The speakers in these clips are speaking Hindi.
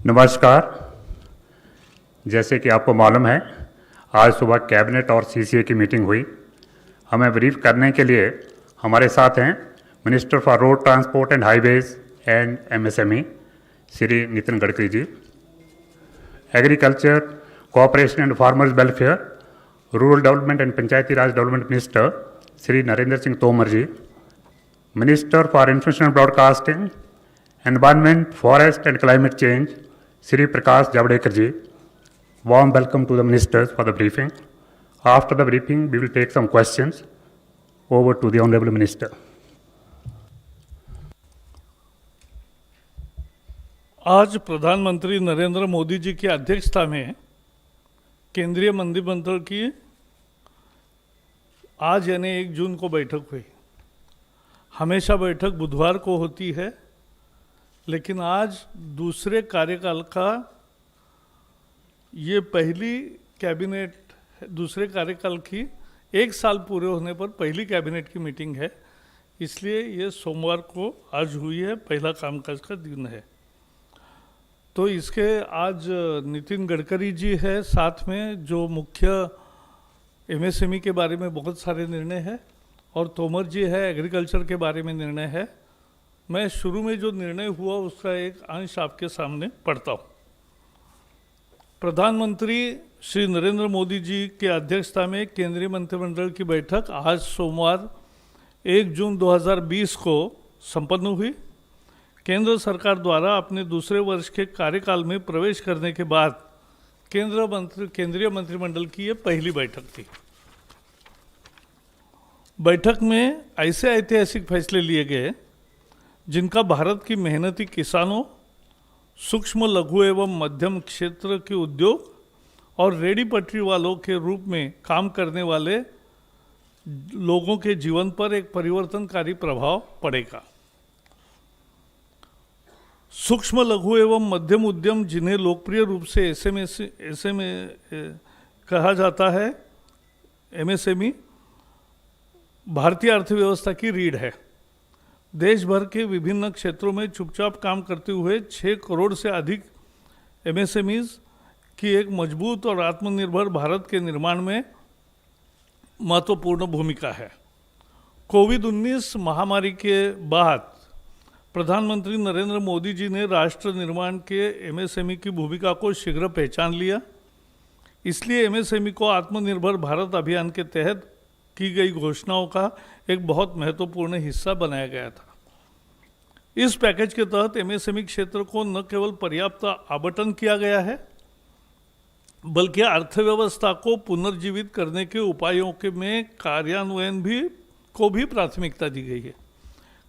नमस्कार। जैसे कि आपको मालूम है, आज सुबह कैबिनेट और सीसीए की मीटिंग हुई। हमें ब्रीफ करने के लिए हमारे साथ हैं minister for road transport and highways and MSME Shri Nitin Gadkari ji, agriculture, cooperation and farmers welfare, rural development and Panchayati Raj development minister Shri Narendra Singh Tomar ji, minister for information broadcasting, environment, forest and climate change Shri Prakash Javadekar ji. Warm welcome to the ministers for the briefing. After the briefing, we will take some questions. Over to the Honorable Minister. आज प्रधानमंत्री नरेंद्र मोदी जी की अध्यक्षता में केंद्रीय मंत्रिमंडल की आज यानी 1 जून को बैठक हुई। हमेशा बैठक बुधवार को होती है, लेकिन आज दूसरे कार्यकाल का ये पहली कैबिनेट, दूसरे कार्यकाल की 1 साल पूरे होने पर पहली कैबिनेट की मीटिंग है, इसलिए ये सोमवार को आज हुई है, पहला कामकाज का दिन है। तो इसके आज नितिन गडकरी जी है साथ में, जो मुख्य एमएसएमई के बारे में बहुत सारे निर्णय है, और तोमर जी है, एग्रीकल्चर के बारे में निर्णय है। मैं शुरू में जो निर्णय हुआ उसका एक अंश आपके सामने पढ़ता हूँ। प्रधानमंत्री श्री नरेंद्र मोदी जी के अध्यक्षता में केंद्रीय मंत्रिमंडल की बैठक आज सोमवार 1 जून 2020 को संपन्न हुई। केंद्र सरकार द्वारा अपने दूसरे वर्ष के कार्यकाल में प्रवेश करने के बाद केंद्रीय मंत्रिमंडल की ये पहली बैठक थी। बैठक में ऐसे ऐतिहासिक फैसले लिए गए जिनका भारत की मेहनती किसानों, सूक्ष्म, लघु एवं मध्यम क्षेत्र के उद्योग और रेडी पटरी वालों के रूप में काम करने वाले लोगों के जीवन पर एक परिवर्तनकारी प्रभाव पड़ेगा। सूक्ष्म, लघु एवं मध्यम उद्यम, जिन्हें लोकप्रिय रूप से एसएमए कहा जाता है, एमएसएमई, भारतीय अर्थव्यवस्था की रीढ़ है। देश भर के विभिन्न क्षेत्रों में चुपचाप काम करते हुए 6 करोड़ से अधिक एमएसएमईज की एक मजबूत और आत्मनिर्भर भारत के निर्माण में महत्वपूर्ण भूमिका है। कोविड-19 महामारी के बाद प्रधानमंत्री नरेंद्र मोदी जी ने राष्ट्र निर्माण के एमएसएमई की भूमिका को शीघ्र पहचान लिया। इसलिए एमएसएमई को आत्मनिर्भर भारत अभियान के तहत की गई घोषणाओं का एक बहुत महत्वपूर्ण हिस्सा बनाया गया था। इस पैकेज के तहत एमएसएमई क्षेत्र को न केवल पर्याप्त आवंटन किया गया है, बल्कि अर्थव्यवस्था को पुनर्जीवित करने के उपायों के में कार्यान्वयन को भी प्राथमिकता दी गई है।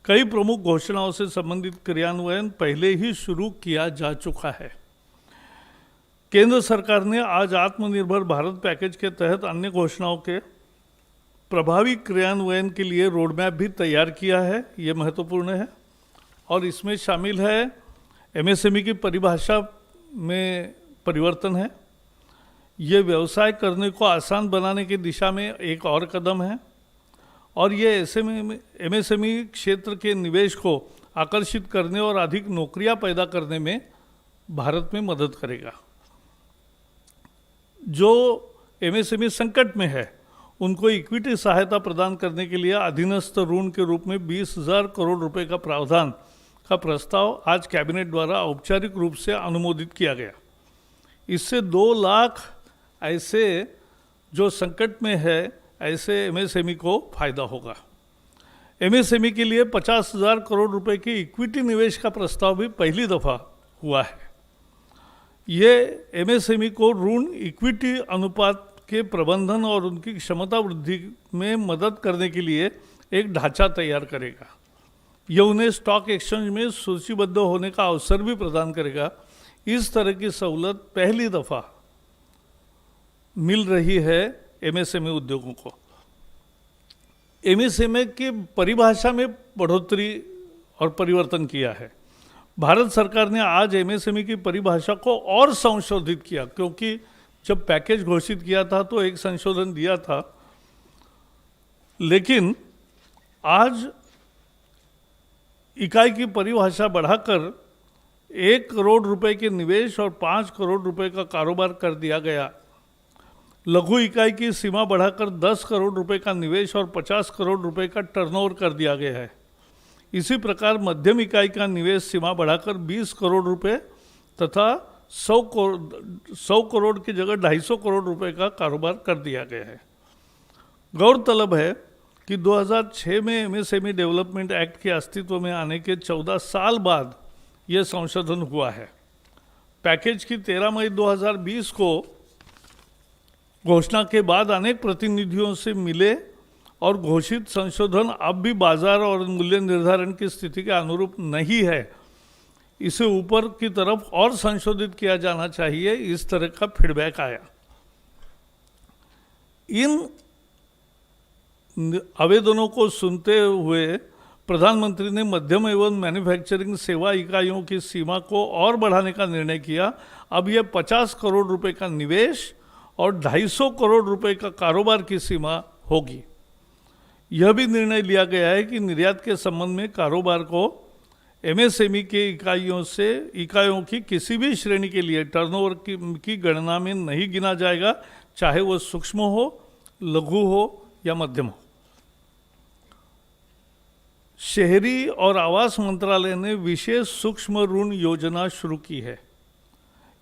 कई प्रमुख घोषणाओं से संबंधित क्रियान्वयन पहले ही शुरू किया जा चुका है। केंद्र सरकार ने आज आत्मनिर्भर भारत पैकेज के तहत अन्य घोषणाओं के प्रभावी क्रियान्वयन के लिए रोड मैप भी तैयार किया है। ये महत्वपूर्ण है और इसमें शामिल है एमएसएमई की परिभाषा में परिवर्तन है। ये व्यवसाय करने को आसान बनाने की दिशा में एक और कदम है और ये एमएसएमई क्षेत्र के निवेश को आकर्षित करने और अधिक नौकरियां पैदा करने में भारत में मदद करेगा। जो एमएसएमई संकट में है उनको इक्विटी सहायता प्रदान करने के लिए अधीनस्थ ऋण के रूप में 20,000 करोड़ रुपए का प्रावधान का प्रस्ताव आज कैबिनेट द्वारा औपचारिक रूप से अनुमोदित किया गया। इससे 2 लाख ऐसे जो संकट में है ऐसे एमएसएमई को फायदा होगा। एमएसएमई के लिए 50,000 करोड़ रुपए की इक्विटी निवेश का प्रस्ताव भी पहली दफा हुआ है। ये एमएसएमई को ऋण इक्विटी अनुपात के प्रबंधन और उनकी क्षमता वृद्धि में मदद करने के लिए एक ढांचा तैयार करेगा। यह उन्हें स्टॉक एक्सचेंज में सूचीबद्ध होने का अवसर भी प्रदान करेगा। इस तरह की सहूलत पहली दफा मिल रही है एमएसएमई उद्योगों को। एमएसएमई की परिभाषा में बढ़ोतरी और परिवर्तन किया है। भारत सरकार ने आज एमएसएमई की परिभाषा को और संशोधित किया, क्योंकि जब पैकेज घोषित किया था तो एक संशोधन दिया था, लेकिन आज इकाई की परिभाषा बढ़ाकर 1 करोड़ रुपए के निवेश और 5 करोड़ रुपए का कारोबार कर दिया गया। लघु इकाई की सीमा बढ़ाकर 10 करोड़ रुपए का निवेश और 50 करोड़ रुपए का टर्नओवर कर दिया गया है। इसी प्रकार मध्यम इकाई का निवेश सीमा बढ़ाकर 20 करोड़ रुपए तथा 100 करोड़ की जगह 250 करोड़ रुपए का कारोबार कर दिया गया है। गौरतलब है कि 2006 में एमएसएमई डेवलपमेंट एक्ट के अस्तित्व में आने के 14 साल बाद यह संशोधन हुआ है। पैकेज की 13 मई 2020 को घोषणा के बाद अनेक प्रतिनिधियों से मिले और घोषित संशोधन अब भी बाजार और मूल्य निर्धारण की स्थिति के अनुरूप नहीं है, इसे ऊपर की तरफ और संशोधित किया जाना चाहिए, इस तरह का फीडबैक आया। इन आवेदनों को सुनते हुए प्रधानमंत्री ने मध्यम एवं मैन्युफैक्चरिंग सेवा इकाइयों की सीमा को और बढ़ाने का निर्णय किया। अब यह 50 करोड़ रुपए का निवेश और 250 करोड़ रुपए का कारोबार की सीमा होगी। यह भी निर्णय लिया गया है कि निर्यात के संबंध में कारोबार को एमएसएमई के इकाइयों की किसी भी श्रेणी के लिए टर्नओवर की गणना में नहीं गिना जाएगा, चाहे वह सूक्ष्म हो, लघु हो या मध्यम हो। शहरी और आवास मंत्रालय ने विशेष सूक्ष्म ऋण योजना शुरू की है।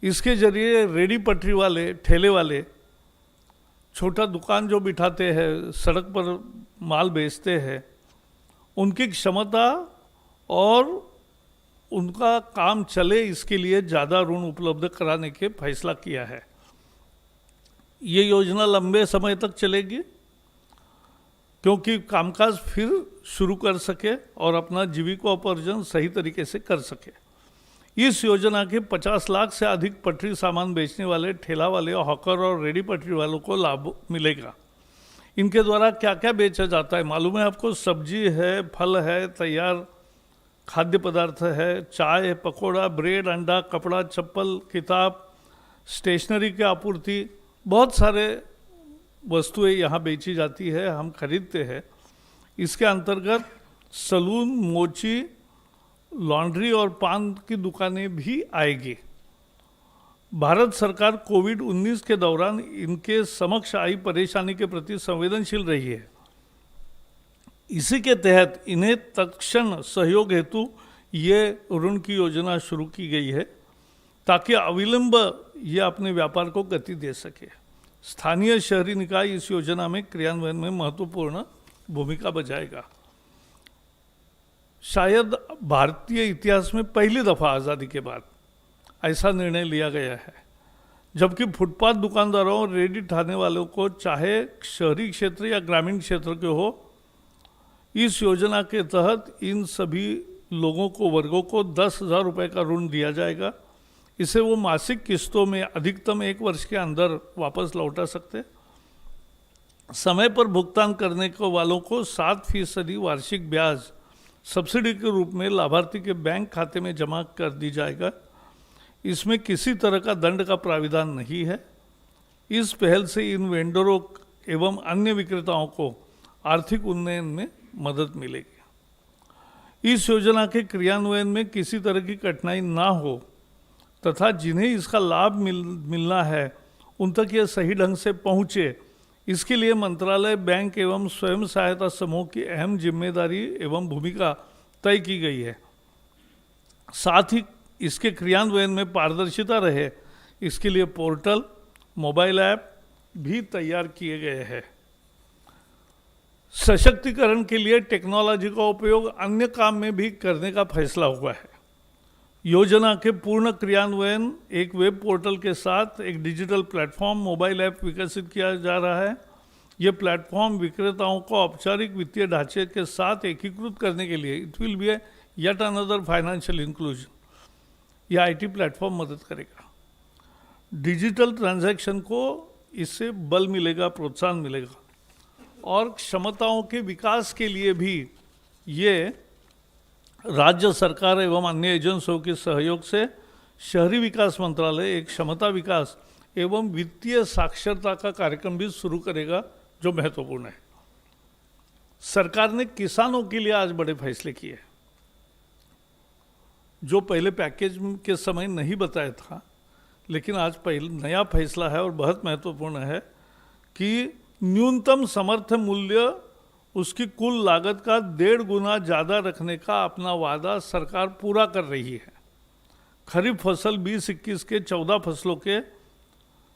इसके जरिए रेडी पटरी वाले, ठेले वाले, छोटा दुकान जो बिठाते हैं, सड़क पर माल बेचते हैं, उनकी क्षमता और उनका काम चले इसके लिए ज़्यादा ऋण उपलब्ध कराने के फैसला किया है। ये योजना लंबे समय तक चलेगी क्योंकि कामकाज फिर शुरू कर सके और अपना जीविकोपार्जन सही तरीके से कर सके। इस योजना के 50 लाख से अधिक पटरी सामान बेचने वाले ठेला वाले, हॉकर और रेडी पटरी वालों को लाभ मिलेगा। इनके द्वारा क्या क्या बेचा जाता है मालूम है आपको? सब्जी है, फल है, तैयार खाद्य पदार्थ है, चाय, पकोड़ा, ब्रेड, अंडा, कपड़ा, चप्पल, किताब, स्टेशनरी की आपूर्ति, बहुत सारे वस्तुएं यहाँ बेची जाती है, हम खरीदते हैं। इसके अंतर्गत सलून, मोची, लॉन्ड्री और पान की दुकानें भी आएगी। भारत सरकार कोविड-19 के दौरान इनके समक्ष आई परेशानी के प्रति संवेदनशील रही है। इसी के तहत इन्हें तत्क्षण सहयोग हेतु ये ऋण की योजना शुरू की गई है ताकि अविलंब ये अपने व्यापार को गति दे सके। स्थानीय शहरी निकाय इस योजना में क्रियान्वयन में महत्वपूर्ण भूमिका बजाएगा। शायद भारतीय इतिहास में पहली दफा आज़ादी के बाद ऐसा निर्णय लिया गया है, जबकि फुटपाथ दुकानदारों और रेडी ठाने वालों को, चाहे शहरी क्षेत्र या ग्रामीण क्षेत्र के हो, इस योजना के तहत इन सभी लोगों को, वर्गों को 10,000 रुपये का ऋण दिया जाएगा। इसे वो मासिक किस्तों में अधिकतम 1 वर्ष के अंदर वापस लौटा सकते। समय पर भुगतान करने को वालों को 7% वार्षिक ब्याज सब्सिडी के रूप में लाभार्थी के बैंक खाते में जमा कर दी जाएगा। इसमें किसी तरह का दंड का प्राविधान नहीं है। इस पहल से इन वेंडरों एवं अन्य विक्रेताओं को आर्थिक उन्नयन में मदद मिलेगी। इस योजना के क्रियान्वयन में किसी तरह की कठिनाई ना हो तथा जिन्हें इसका लाभ मिलना है उन तक यह सही ढंग से पहुँचे, इसके लिए मंत्रालय, बैंक एवं स्वयं सहायता समूह की अहम जिम्मेदारी एवं भूमिका तय की गई है। साथ ही इसके क्रियान्वयन में पारदर्शिता रहे, इसके लिए पोर्टल, मोबाइल ऐप भी तैयार किए गए हैं। सशक्तिकरण के लिए टेक्नोलॉजी का उपयोग अन्य काम में भी करने का फैसला हुआ है। योजना के पूर्ण क्रियान्वयन एक वेब पोर्टल के साथ एक डिजिटल प्लेटफॉर्म, मोबाइल ऐप विकसित किया जा रहा है। यह प्लेटफॉर्म विक्रेताओं को औपचारिक वित्तीय ढांचे के साथ एकीकृत करने के लिए, it will be yet another financial inclusion, यह आईटी प्लेटफॉर्म मदद करेगा। डिजिटल ट्रांजैक्शन को इससे बल मिलेगा, प्रोत्साहन मिलेगा और क्षमताओं के विकास के लिए भी ये राज्य सरकार एवं अन्य एजेंसियों के सहयोग से शहरी विकास मंत्रालय एक क्षमता विकास एवं वित्तीय साक्षरता का कार्यक्रम भी शुरू करेगा, जो महत्वपूर्ण है। सरकार ने किसानों के लिए आज बड़े फैसले किए। जो पहले पैकेज के समय नहीं बताया था, लेकिन आज पहले नया फैसला है और बहुत महत्वपूर्ण है कि न्यूनतम समर्थन मूल्य उसकी कुल लागत का 1.5 गुना ज़्यादा रखने का अपना वादा सरकार पूरा कर रही है। खरीफ फसल 20-21 के 14 फसलों के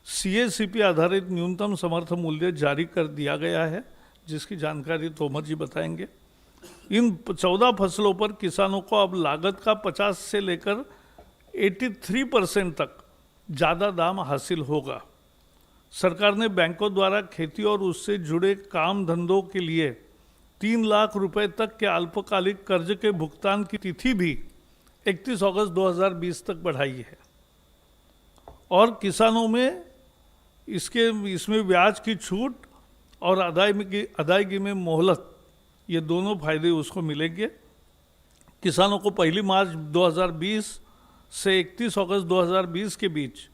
CACP आधारित न्यूनतम समर्थन मूल्य जारी कर दिया गया है, जिसकी जानकारी तोमर जी बताएंगे। इन 14 फसलों पर किसानों को अब लागत का 50 से लेकर 83% तक ज़्यादा दाम हासिल होगा। सरकार ने बैंकों द्वारा खेती और उससे जुड़े काम धंधों के लिए 3 लाख रुपए तक के अल्पकालिक कर्ज के भुगतान की तिथि भी 31 अगस्त 2020 तक बढ़ाई है और किसानों में इसमें ब्याज की छूट और अदायगी में मोहलत, ये दोनों फायदे उसको मिलेंगे। किसानों को 1 मार्च 2020 से 31 अगस्त 2020 के बीच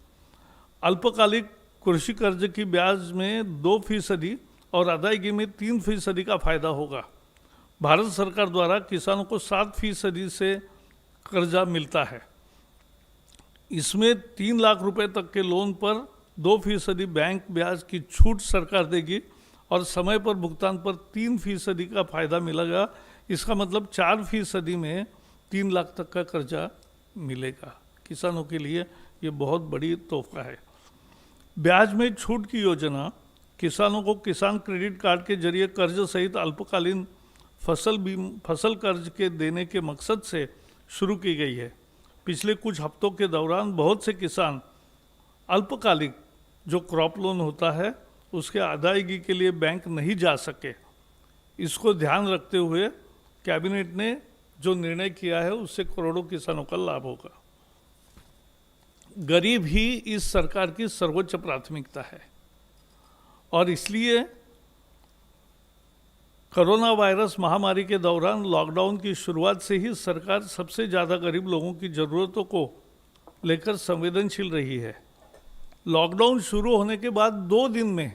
अल्पकालिक कृषि कर्ज की ब्याज में 2% और अदायगी में 3% का फायदा होगा। भारत सरकार द्वारा किसानों को 7% से कर्जा मिलता है। इसमें 3 लाख रुपए तक के लोन पर 2% बैंक ब्याज की छूट सरकार देगी और समय पर भुगतान पर 3% का फायदा मिलेगा। इसका मतलब 4% में 3 लाख तक का कर्जा मिलेगा। किसानों के लिए ये बहुत बड़ी तोहफा है। ब्याज में छूट की योजना किसानों को किसान क्रेडिट कार्ड के जरिए कर्ज सहित अल्पकालीन फसल कर्ज के देने के मकसद से शुरू की गई है। पिछले कुछ हफ्तों के दौरान बहुत से किसान अल्पकालिक जो क्रॉप लोन होता है उसके अदायगी के लिए बैंक नहीं जा सके। इसको ध्यान रखते हुए कैबिनेट ने जो निर्णय किया है उससे करोड़ों किसानों का लाभ होगा। गरीब ही इस सरकार की सर्वोच्च प्राथमिकता है और इसलिए कोरोना वायरस महामारी के दौरान लॉकडाउन की शुरुआत से ही सरकार सबसे ज़्यादा गरीब लोगों की ज़रूरतों को लेकर संवेदनशील रही है। लॉकडाउन शुरू होने के बाद 2 दिन में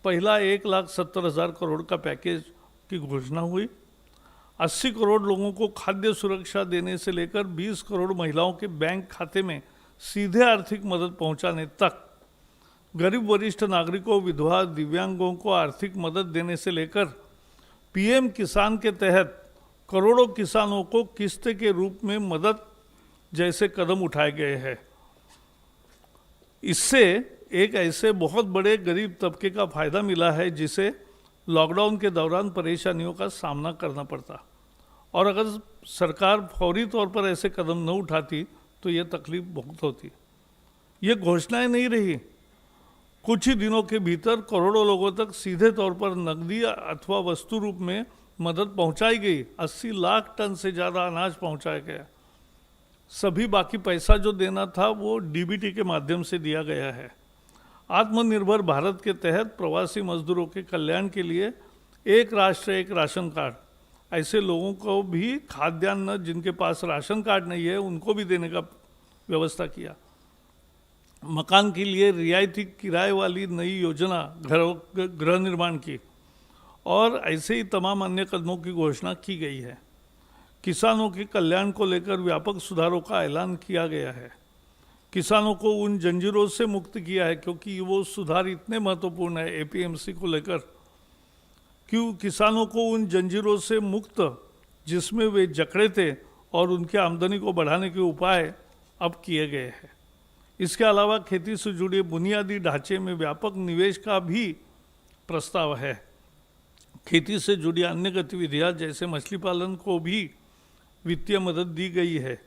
पहला 1,70,000 करोड़ का पैकेज की घोषणा हुई। 80 करोड़ लोगों को खाद्य सुरक्षा देने से लेकर 20 करोड़ महिलाओं के बैंक खाते में सीधे आर्थिक मदद पहुंचाने तक, गरीब वरिष्ठ नागरिकों, विधवा, दिव्यांगों को आर्थिक मदद देने से लेकर PM किसान के तहत करोड़ों किसानों को किस्त के रूप में मदद जैसे कदम उठाए गए हैं। इससे एक ऐसे बहुत बड़े गरीब तबके का फायदा मिला है जिसे लॉकडाउन के दौरान परेशानियों का सामना करना पड़ता, और अगर सरकार फौरी तौर पर ऐसे कदम न उठाती तो ये तकलीफ बहुत होती। ये घोषणाएं नहीं रही, कुछ ही दिनों के भीतर करोड़ों लोगों तक सीधे तौर पर नकदी अथवा वस्तु रूप में मदद पहुंचाई गई। 80 लाख टन से ज़्यादा अनाज पहुंचाया गया। सभी बाकी पैसा जो देना था वो DBT के माध्यम से दिया गया है। आत्मनिर्भर भारत के तहत प्रवासी मजदूरों के कल्याण के लिए एक राष्ट्र एक राशन कार्ड, ऐसे लोगों को भी खाद्यान्न जिनके पास राशन कार्ड नहीं है उनको भी देने का व्यवस्था किया। मकान के लिए रियायती किराए वाली नई योजना गृह निर्माण की, और ऐसे ही तमाम अन्य कदमों की घोषणा की गई है। किसानों के कल्याण को लेकर व्यापक सुधारों का ऐलान किया गया है। किसानों को उन जंजीरों से मुक्त किया है, क्योंकि वो सुधार इतने महत्वपूर्ण है APMC को लेकर। क्यों किसानों को उन जंजीरों से मुक्त जिसमें वे जकड़े थे और उनके आमदनी को बढ़ाने के उपाय अब किए गए हैं। इसके अलावा खेती से जुड़े बुनियादी ढांचे में व्यापक निवेश का भी प्रस्ताव है। खेती से जुड़ी अन्य गतिविधियां जैसे मछली पालन को भी वित्तीय मदद दी गई है।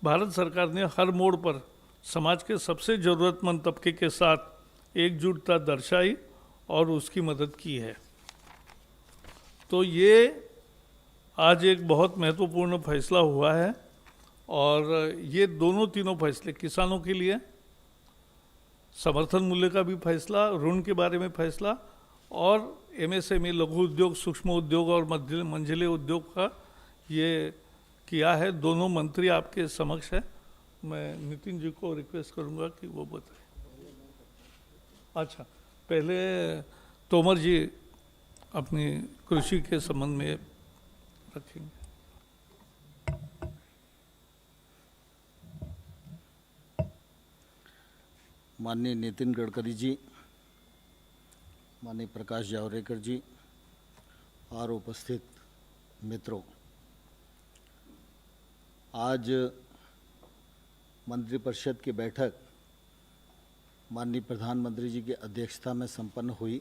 भारत सरकार ने हर मोड़ पर समाज के सबसे ज़रूरतमंद तबके के साथ एकजुटता दर्शाई और उसकी मदद की है। तो ये आज एक बहुत महत्वपूर्ण फैसला हुआ है, और ये तीनों फैसले किसानों के लिए, समर्थन मूल्य का भी फैसला, ऋण के बारे में फैसला, और MSME लघु उद्योग, सूक्ष्म उद्योग और मंझले उद्योग का ये किया है। दोनों मंत्री आपके समक्ष है। मैं नितिन जी को रिक्वेस्ट करूंगा कि वो बताएं। अच्छा, पहले तोमर जी अपनी कृषि के संबंध में रखेंगे। माननीय नितिन गडकरी जी, माननीय प्रकाश जावड़ेकर जी और उपस्थित मित्रों, आज मंत्रिपरिषद की बैठक माननीय प्रधानमंत्री जी की अध्यक्षता में संपन्न हुई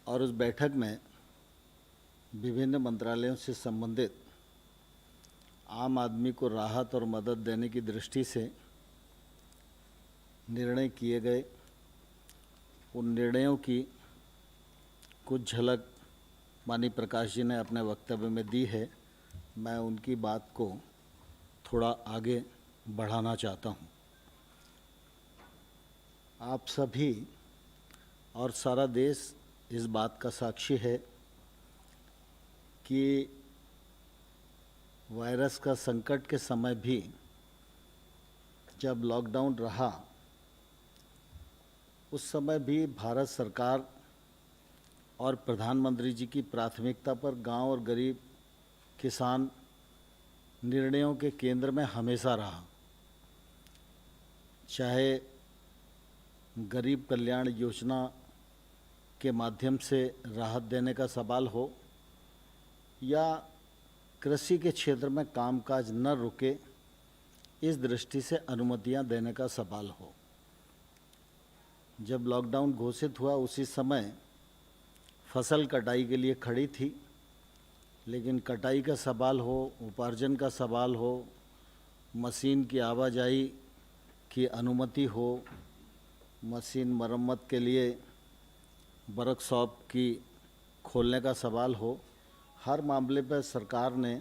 और उस बैठक में विभिन्न मंत्रालयों से संबंधित आम आदमी को राहत और मदद देने की दृष्टि से निर्णय किए गए। उन निर्णयों की कुछ झलक माननीय प्रकाश जी ने अपने वक्तव्य में दी है। मैं उनकी बात को थोड़ा आगे बढ़ाना चाहता हूं। आप सभी और सारा देश इस बात का साक्षी है कि वायरस का संकट के समय भी जब लॉकडाउन रहा, उस समय भी भारत सरकार और प्रधानमंत्री जी की प्राथमिकता पर गांव और गरीब किसान निर्णयों के केंद्र में हमेशा रहा। चाहे गरीब कल्याण योजना के माध्यम से राहत देने का सवाल हो या कृषि के क्षेत्र में कामकाज न रुके इस दृष्टि से अनुमतियां देने का सवाल हो। जब लॉकडाउन घोषित हुआ उसी समय फसल कटाई के लिए खड़ी थी, लेकिन कटाई का सवाल हो, उपार्जन का सवाल हो, मशीन की आवाजाही की अनुमति हो, मशीन मरम्मत के लिए वर्कशॉप की खोलने का सवाल हो, हर मामले पर सरकार ने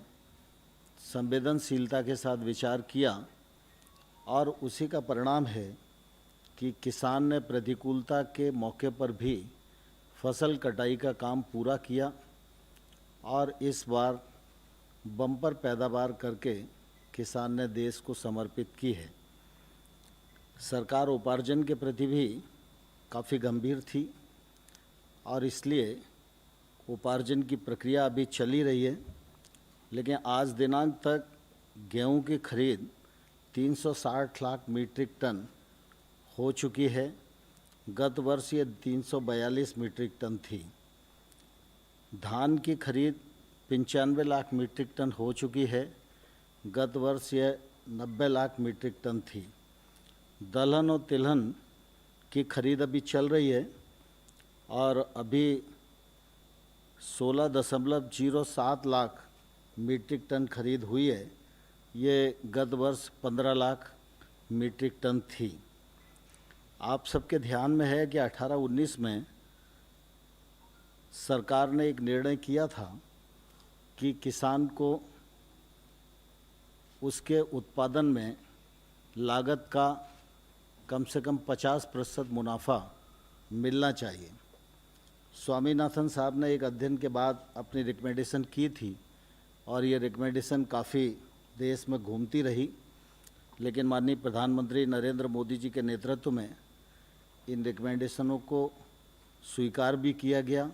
संवेदनशीलता के साथ विचार किया और उसी का परिणाम है कि किसान ने प्रतिकूलता के मौके पर भी फसल कटाई का काम पूरा किया और इस बार बम्पर पैदावार करके किसान ने देश को समर्पित की है। सरकार उपार्जन के प्रति भी काफ़ी गंभीर थी और इसलिए उपार्जन की प्रक्रिया अभी चली रही है, लेकिन आज दिनांक तक गेहूं की खरीद 360 लाख मीट्रिक टन हो चुकी है। गत वर्ष ये 342 मीट्रिक टन थी। धान की खरीद 95 लाख मीट्रिक टन हो चुकी है। गत वर्ष यह 90 लाख मीट्रिक टन थी। दलहन और तिलहन की खरीद अभी चल रही है और अभी 16.07 लाख मीट्रिक टन खरीद हुई है। ये गत वर्ष 15 लाख मीट्रिक टन थी। आप सबके ध्यान में है कि 18-19 में सरकार ने एक निर्णय किया था कि किसान को उसके उत्पादन में लागत का कम से कम 50% मुनाफा मिलना चाहिए। स्वामीनाथन साहब ने एक अध्ययन के बाद अपनी रिकमेंडेशन की थी और ये रिकमेंडेशन काफ़ी देश में घूमती रही, लेकिन माननीय प्रधानमंत्री नरेंद्र मोदी जी के नेतृत्व में इन रिकमेंडेशनों को स्वीकार भी किया गया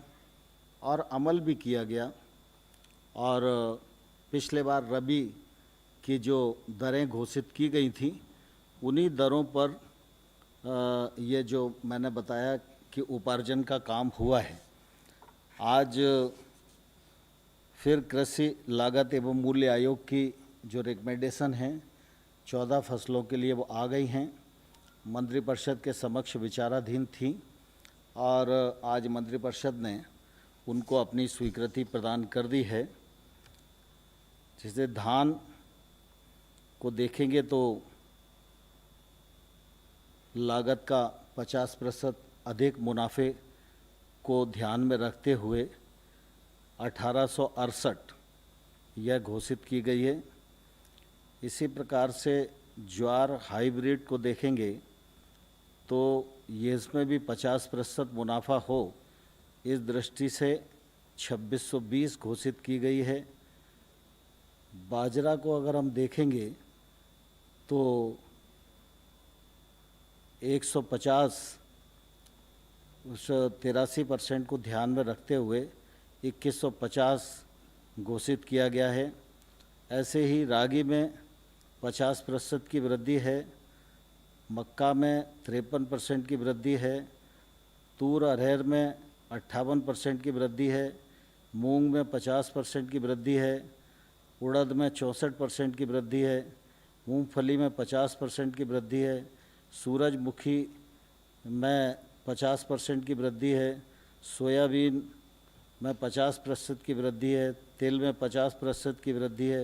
और अमल भी किया गया। और पिछले बार रबी की जो दरें घोषित की गई थी, उन्हीं दरों पर ये जो मैंने बताया कि उपार्जन का काम हुआ है। आज फिर कृषि लागत एवं मूल्य आयोग की जो रिकमेंडेशन हैं 14 फसलों के लिए वो आ गई हैं, मंत्रिपरिषद के समक्ष विचाराधीन थी और आज मंत्रिपरिषद ने उनको अपनी स्वीकृति प्रदान कर दी है। जैसे धान को देखेंगे तो लागत का 50% अधिक मुनाफे को ध्यान में रखते हुए 1868 यह घोषित की गई है। इसी प्रकार से ज्वार हाइब्रिड को देखेंगे तो ये इसमें भी 50% मुनाफा हो, इस दृष्टि से 2620 घोषित की गई है। बाजरा को अगर हम देखेंगे तो 150 उस 83% को ध्यान में रखते हुए 2150 घोषित किया गया है। ऐसे ही रागी में 50% की वृद्धि है, मक्का में 53% की वृद्धि है, तूर अरहर में 58% की वृद्धि है, मूंग में 50% की वृद्धि है, उड़द में 64% की वृद्धि है, मूंगफली में 50% की वृद्धि है, सूरजमुखी में 50% की वृद्धि है, सोयाबीन में 50% की वृद्धि है, तिल में 50% की वृद्धि है,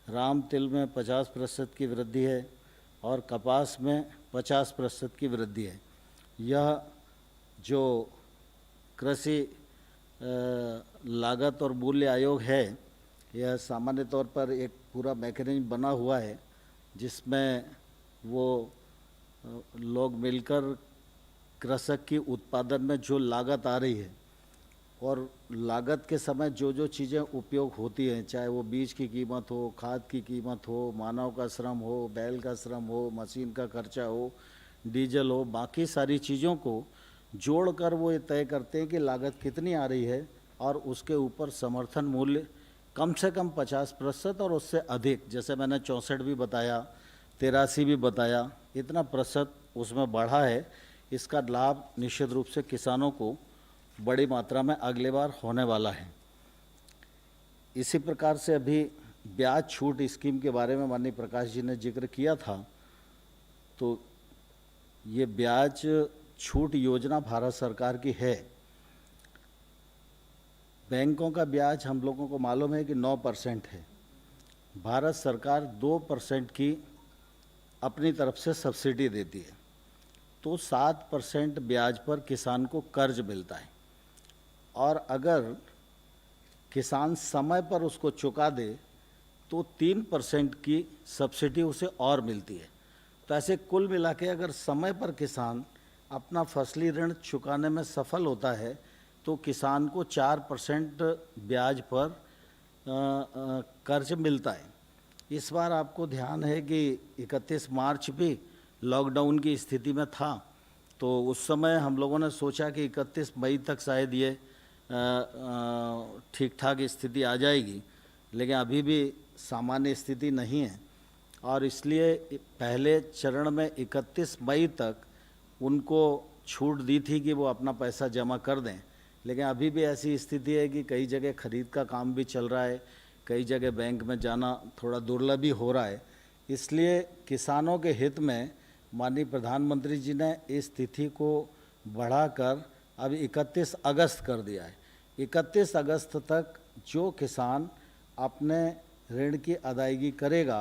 राम तिल में 50% की वृद्धि है और कपास में 50% की वृद्धि है। यह जो कृषि लागत और मूल्य आयोग है, यह सामान्य तौर पर एक पूरा मैकेनिज्म बना हुआ है जिसमें वो लोग मिलकर कृषक की उत्पादन में जो लागत आ रही है और लागत के समय जो जो चीज़ें उपयोग होती हैं, चाहे वो बीज की कीमत हो, खाद की कीमत हो, मानव का श्रम हो, बैल का श्रम हो, मशीन का खर्चा हो, डीजल हो, बाकी सारी चीज़ों को जोड़कर वो ये तय करते हैं कि लागत कितनी आ रही है और उसके ऊपर समर्थन मूल्य कम से कम 50% और उससे अधिक, जैसे मैंने 64 भी बताया, 83 भी बताया, इतना प्रतिशत उसमें बढ़ा है। इसका लाभ निश्चित रूप से किसानों को बड़ी मात्रा में अगले बार होने वाला है। इसी प्रकार से अभी ब्याज छूट स्कीम के बारे में माननीय प्रकाश जी ने जिक्र किया था, तो ये ब्याज छूट योजना भारत सरकार की है। बैंकों का ब्याज हम लोगों को मालूम है कि 9% है। भारत सरकार 2% की अपनी तरफ से सब्सिडी देती है, तो 7% ब्याज पर किसान को कर्ज मिलता है और अगर किसान समय पर उसको चुका दे तो 3% की सब्सिडी उसे और मिलती है। तो ऐसे कुल मिला के अगर समय पर किसान अपना फसली ऋण चुकाने में सफल होता है तो किसान को 4% ब्याज पर कर्ज मिलता है। इस बार आपको ध्यान है कि 31 मार्च भी लॉकडाउन की स्थिति में था, तो उस समय हम लोगों ने सोचा कि 31 मई तक शायद ये ठीक ठाक स्थिति आ जाएगी, लेकिन अभी भी सामान्य स्थिति नहीं है और इसलिए पहले चरण में 31 मई तक उनको छूट दी थी कि वो अपना पैसा जमा कर दें, लेकिन अभी भी ऐसी स्थिति है कि कई जगह खरीद का काम भी चल रहा है, कई जगह बैंक में जाना थोड़ा दुर्लभ ही हो रहा है। इसलिए किसानों के हित में माननीय प्रधानमंत्री जी ने इस तिथि को बढ़ाकर अब 31 अगस्त कर दिया है। 31 अगस्त तक जो किसान अपने ऋण की अदायगी करेगा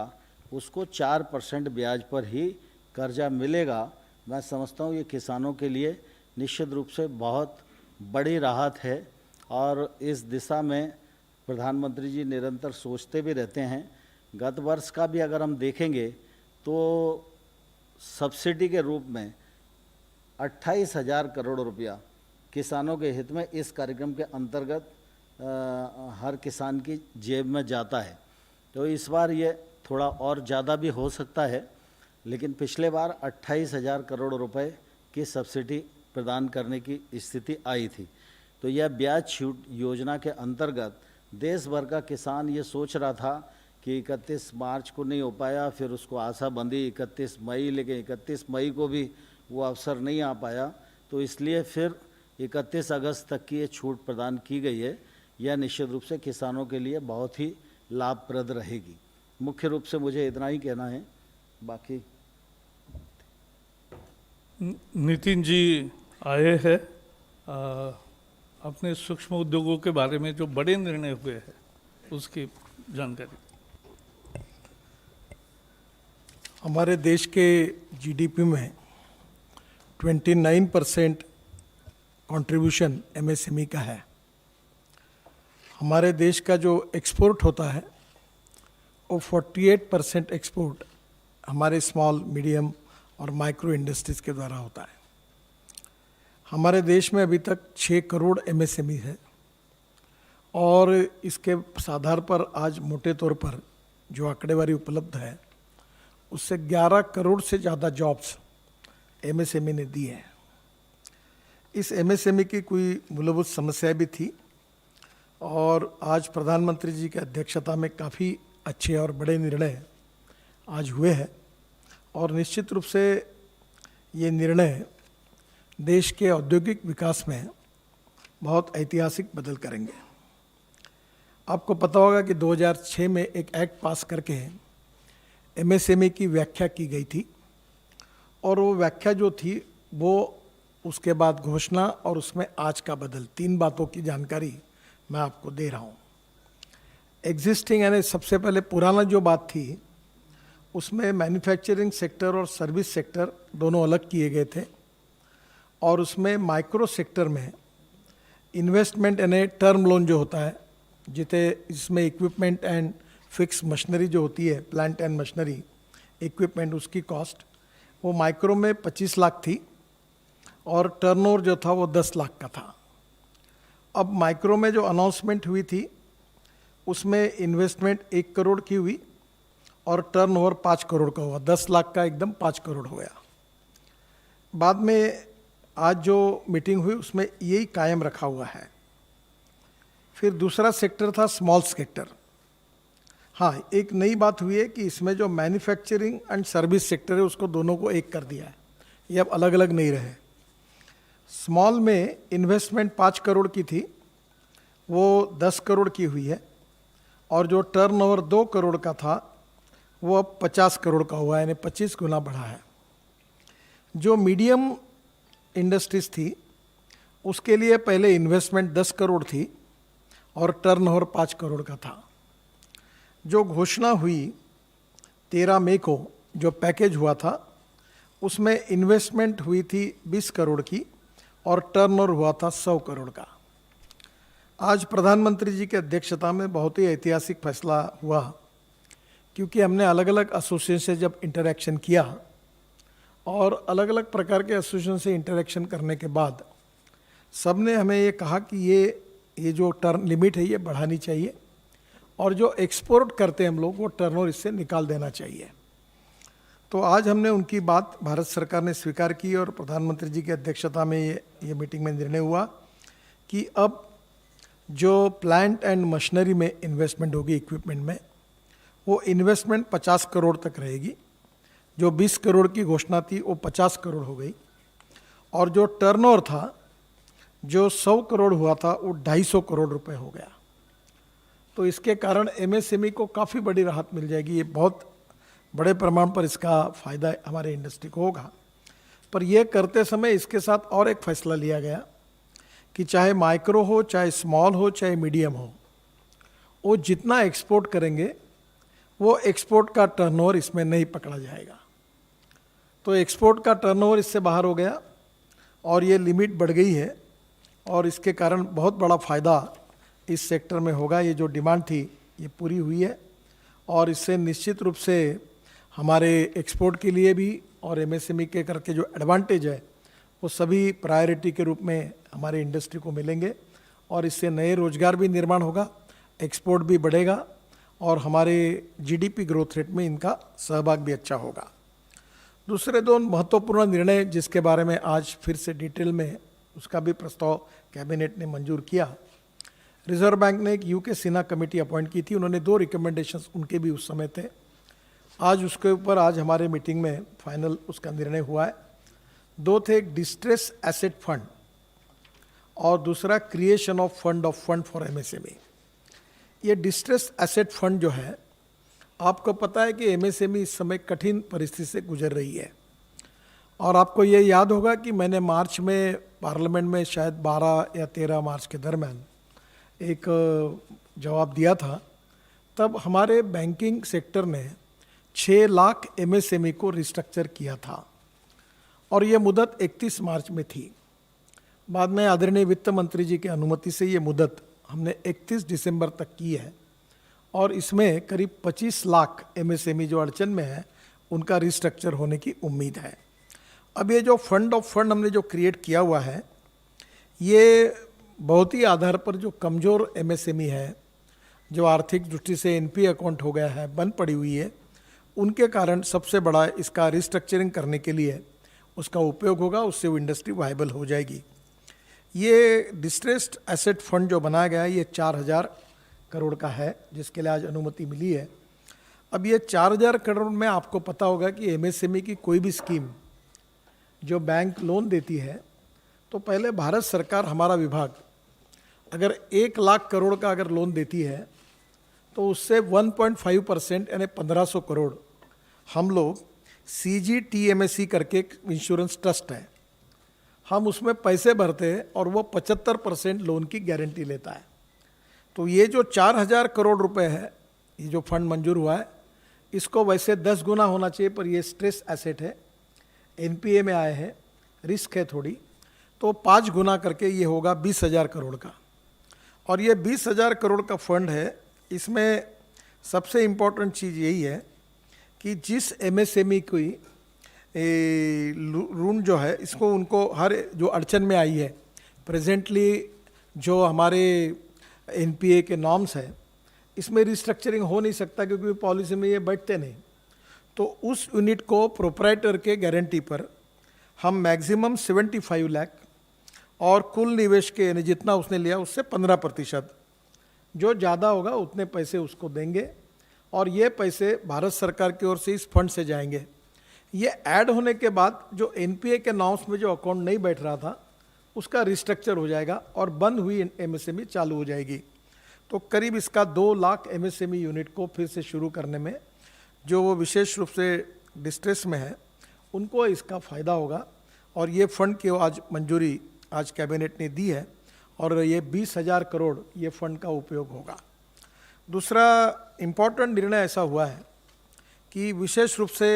उसको 4% ब्याज पर ही कर्जा मिलेगा। मैं समझता हूँ ये किसानों के लिए निश्चित रूप से बहुत बड़ी राहत है और इस दिशा में प्रधानमंत्री जी निरंतर सोचते भी रहते हैं। गत वर्ष का भी अगर हम देखेंगे तो सब्सिडी के रूप में 28,000 करोड़ रुपया किसानों के हित में इस कार्यक्रम के अंतर्गत हर किसान की जेब में जाता है। तो इस बार ये थोड़ा और ज़्यादा भी हो सकता है, लेकिन पिछले बार 28,000 करोड़ रुपए की सब्सिडी प्रदान करने की स्थिति आई थी। तो यह ब्याज छूट योजना के अंतर्गत देश भर का किसान ये सोच रहा था कि 31 मार्च को नहीं हो पाया, फिर उसको आशा बंधी 31 मई, लेकिन 31 मई को भी वो अवसर नहीं आ पाया, तो इसलिए फिर 31 अगस्त तक की ये छूट प्रदान की गई है। यह निश्चित रूप से किसानों के लिए बहुत ही लाभप्रद रहेगी। मुख्य रूप से मुझे इतना ही कहना है, बाकी नितिन जी आए हैं अपने सूक्ष्म उद्योगों के बारे में जो बड़े निर्णय हुए हैं उसकी जानकारी। हमारे देश के जीडीपी में 29% कंट्रीब्यूशन एमएसएमई का है। हमारे देश का जो एक्सपोर्ट होता है वो 48% एक्सपोर्ट हमारे स्मॉल मीडियम और माइक्रो इंडस्ट्रीज़ के द्वारा होता है। हमारे देश में अभी तक 6 करोड़ एमएसएमई है और इसके आधार पर आज मोटे तौर पर जो आंकड़ेवारी उपलब्ध है उससे 11 करोड़ से ज़्यादा जॉब्स एमएसएमई ने दी है। इस एमएसएमई की कोई मूलभूत समस्याएं भी थी और आज प्रधानमंत्री जी की अध्यक्षता में काफ़ी अच्छे और बड़े निर्णय आज हुए हैं और निश्चित रूप से ये निर्णय देश के औद्योगिक विकास में बहुत ऐतिहासिक बदल करेंगे। आपको पता होगा कि 2006 में एक एक्ट पास करके एमएसएमई की व्याख्या की गई थी, और वो व्याख्या जो थी वो उसके बाद घोषणा और उसमें आज का बदल, 3 बातों की जानकारी मैं आपको दे रहा हूँ। एग्जिस्टिंग यानी सबसे पहले पुराना जो बात थी उसमें मैन्युफैक्चरिंग सेक्टर और सर्विस सेक्टर दोनों अलग किए गए थे, और उसमें माइक्रो सेक्टर में इन्वेस्टमेंट यानी टर्म लोन जो होता है, जिसमें इक्विपमेंट एंड फिक्स मशीनरी जो होती है, प्लांट एंड मशीनरी इक्विपमेंट, उसकी कॉस्ट वो माइक्रो में 25 लाख थी और टर्नओवर जो था वो 10 लाख का था। अब माइक्रो में जो अनाउंसमेंट हुई थी उसमें इन्वेस्टमेंट 1 करोड़ की हुई और टर्नओवर 5 करोड़ का हुआ, 10 लाख का एकदम 5 करोड़ हो गया। बाद में आज जो मीटिंग हुई उसमें यही कायम रखा हुआ है। फिर दूसरा सेक्टर था स्मॉल सेक्टर। हाँ, एक नई बात हुई है कि इसमें जो मैन्युफैक्चरिंग एंड सर्विस सेक्टर है उसको दोनों को एक कर दिया है, ये अब अलग अलग नहीं रहे। स्मॉल में इन्वेस्टमेंट 5 करोड़ की थी, वो 10 करोड़ की हुई है, और जो टर्नओवर 2 करोड़ का था वो अब 50 करोड़ का हुआ है, यानी 25 गुना बढ़ा है। जो मीडियम इंडस्ट्रीज थी उसके लिए पहले इन्वेस्टमेंट 10 करोड़ थी और टर्नओवर 5 करोड़ का था। जो घोषणा हुई 13 मई को, जो पैकेज हुआ था उसमें इन्वेस्टमेंट हुई थी 20 करोड़ की और टर्नओवर हुआ था 100 करोड़ का। आज प्रधानमंत्री जी की अध्यक्षता में बहुत ही ऐतिहासिक फैसला हुआ, क्योंकि हमने अलग अलग एसोसिएशन से जब इंटरेक्शन किया और अलग अलग प्रकार के एसोसिएशन से इंटरेक्शन करने के बाद सब ने हमें ये कहा कि ये जो टर्न लिमिट है ये बढ़ानी चाहिए, और जो एक्सपोर्ट करते हैं हम लोग वो टर्नओवर इससे निकाल देना चाहिए। तो आज हमने उनकी बात भारत सरकार ने स्वीकार की और प्रधानमंत्री जी की अध्यक्षता में ये मीटिंग में निर्णय हुआ कि अब जो प्लांट एंड मशीनरी में इन्वेस्टमेंट होगी इक्विपमेंट में, वो इन्वेस्टमेंट 50 करोड़ तक रहेगी। जो 20 करोड़ की घोषणा थी वो 50 करोड़ हो गई, और जो टर्नओवर था जो 100 करोड़ हुआ था वो 250 करोड़ रुपए हो गया। तो इसके कारण एमएसएमई को काफ़ी बड़ी राहत मिल जाएगी। ये बहुत बड़े प्रमाण पर इसका फ़ायदा हमारे इंडस्ट्री को होगा। पर यह करते समय इसके साथ और एक फैसला लिया गया कि चाहे माइक्रो हो, चाहे स्मॉल हो, चाहे मीडियम हो, वो जितना एक्सपोर्ट करेंगे वो एक्सपोर्ट का टर्नओवर इसमें नहीं पकड़ा जाएगा। तो एक्सपोर्ट का टर्नओवर इससे बाहर हो गया और ये लिमिट बढ़ गई है, और इसके कारण बहुत बड़ा फ़ायदा इस सेक्टर में होगा। ये जो डिमांड थी ये पूरी हुई है, और इससे निश्चित रूप से हमारे एक्सपोर्ट के लिए भी और एमएसएमई के करके जो एडवांटेज है वो सभी प्रायोरिटी के रूप में हमारे इंडस्ट्री को मिलेंगे, और इससे नए रोजगार भी निर्माण होगा, एक्सपोर्ट भी बढ़ेगा, और हमारे जीडीपी ग्रोथ रेट में इनका सहभाग भी अच्छा होगा। दूसरे 2 महत्वपूर्ण निर्णय जिसके बारे में आज फिर से डिटेल में उसका भी प्रस्ताव कैबिनेट ने मंजूर किया। रिजर्व बैंक ने एक यूके सिन्हा कमेटी अपॉइंट की थी, उन्होंने 2 रिकमेंडेशंस उनके भी उस समय थे। आज उसके ऊपर आज हमारे मीटिंग में फाइनल उसका निर्णय हुआ है। 2 थे, एक डिस्ट्रेस एसेट फंड और दूसरा creation of fund for MSME. ये डिस्ट्रेस एसेट फंड जो है, आपको पता है कि एमएसएमई इस समय कठिन परिस्थिति से गुजर रही है, और आपको ये याद होगा कि मैंने मार्च में पार्लियामेंट में शायद 12 या 13 मार्च के दरमियान एक जवाब दिया था। तब हमारे बैंकिंग सेक्टर ने 6 लाख एमएसएमई को रिस्ट्रक्चर किया था, और ये मुदत 31 मार्च में थी। बाद में आदरणीय वित्त मंत्री जी की अनुमति से ये मुदत हमने 31 दिसंबर तक की है, और इसमें करीब 25 लाख एमएसएमई जो अड़चन में है उनका रिस्ट्रक्चर होने की उम्मीद है। अब ये जो फंड ऑफ फंड हमने जो क्रिएट किया हुआ है, ये बहुत ही आधार पर जो कमज़ोर एमएसएमई है, जो आर्थिक दृष्टि से एनपी अकाउंट हो गया है, बंद पड़ी हुई है, उनके कारण सबसे बड़ा इसका रिस्ट्रक्चरिंग करने के लिए उसका उपयोग होगा, उससे वो इंडस्ट्री वायबल हो जाएगी। ये डिस्ट्रेस्ड एसेट फंड जो बनाया गया है ये 4000 करोड़ का है, जिसके लिए आज अनुमति मिली है। अब ये 4000 करोड़ में आपको पता होगा कि एमएसएमई की कोई भी स्कीम जो बैंक लोन देती है, तो पहले भारत सरकार, हमारा विभाग, अगर 1 लाख करोड़ का अगर लोन देती है तो उससे 1.5% यानी 1500 करोड़ हम लोग CGTMSE करके एक इंश्योरेंस ट्रस्ट है, हम उसमें पैसे भरते हैं और वो 75% लोन की गारंटी लेता है। तो ये जो 4000 करोड़ रुपए है, ये जो फंड मंजूर हुआ है, इसको वैसे 10 गुना होना चाहिए, पर ये स्ट्रेस एसेट है, NPA में आए हैं, रिस्क है थोड़ी, तो 5 गुना करके ये होगा 20,000 करोड़ का। और ये 20,000 करोड़ का फंड है, इसमें सबसे इम्पोर्टेंट चीज़ यही है कि जिस MSME की ऋण जो है, इसको उनको हर जो अड़चन में आई है, प्रेजेंटली जो हमारे NPA के नॉर्म्स है, इसमें रिस्ट्रक्चरिंग हो नहीं सकता क्योंकि पॉलिसी में ये बैठते नहीं, तो उस यूनिट को प्रोप्राइटर के गारंटी पर हम मैक्सिमम 75 लाख और कुल निवेश के यानी जितना उसने लिया उससे 15%, जो ज़्यादा होगा उतने पैसे उसको देंगे और ये पैसे भारत सरकार की ओर से इस फंड से जाएंगे। ये ऐड होने के बाद जो NPA के नॉर्म्स में जो अकाउंट नहीं बैठ रहा था उसका रिस्ट्रक्चर हो जाएगा और बंद हुई MSME चालू हो जाएगी। तो करीब इसका 2 लाख MSME यूनिट को फिर से शुरू करने में, जो वो विशेष रूप से डिस्ट्रेस में है, उनको इसका फ़ायदा होगा। और ये फंड की आज मंजूरी आज कैबिनेट ने दी है और ये 20,000 करोड़ ये फंड का उपयोग होगा। दूसरा इम्पॉर्टेंट निर्णय ऐसा हुआ है कि विशेष रूप से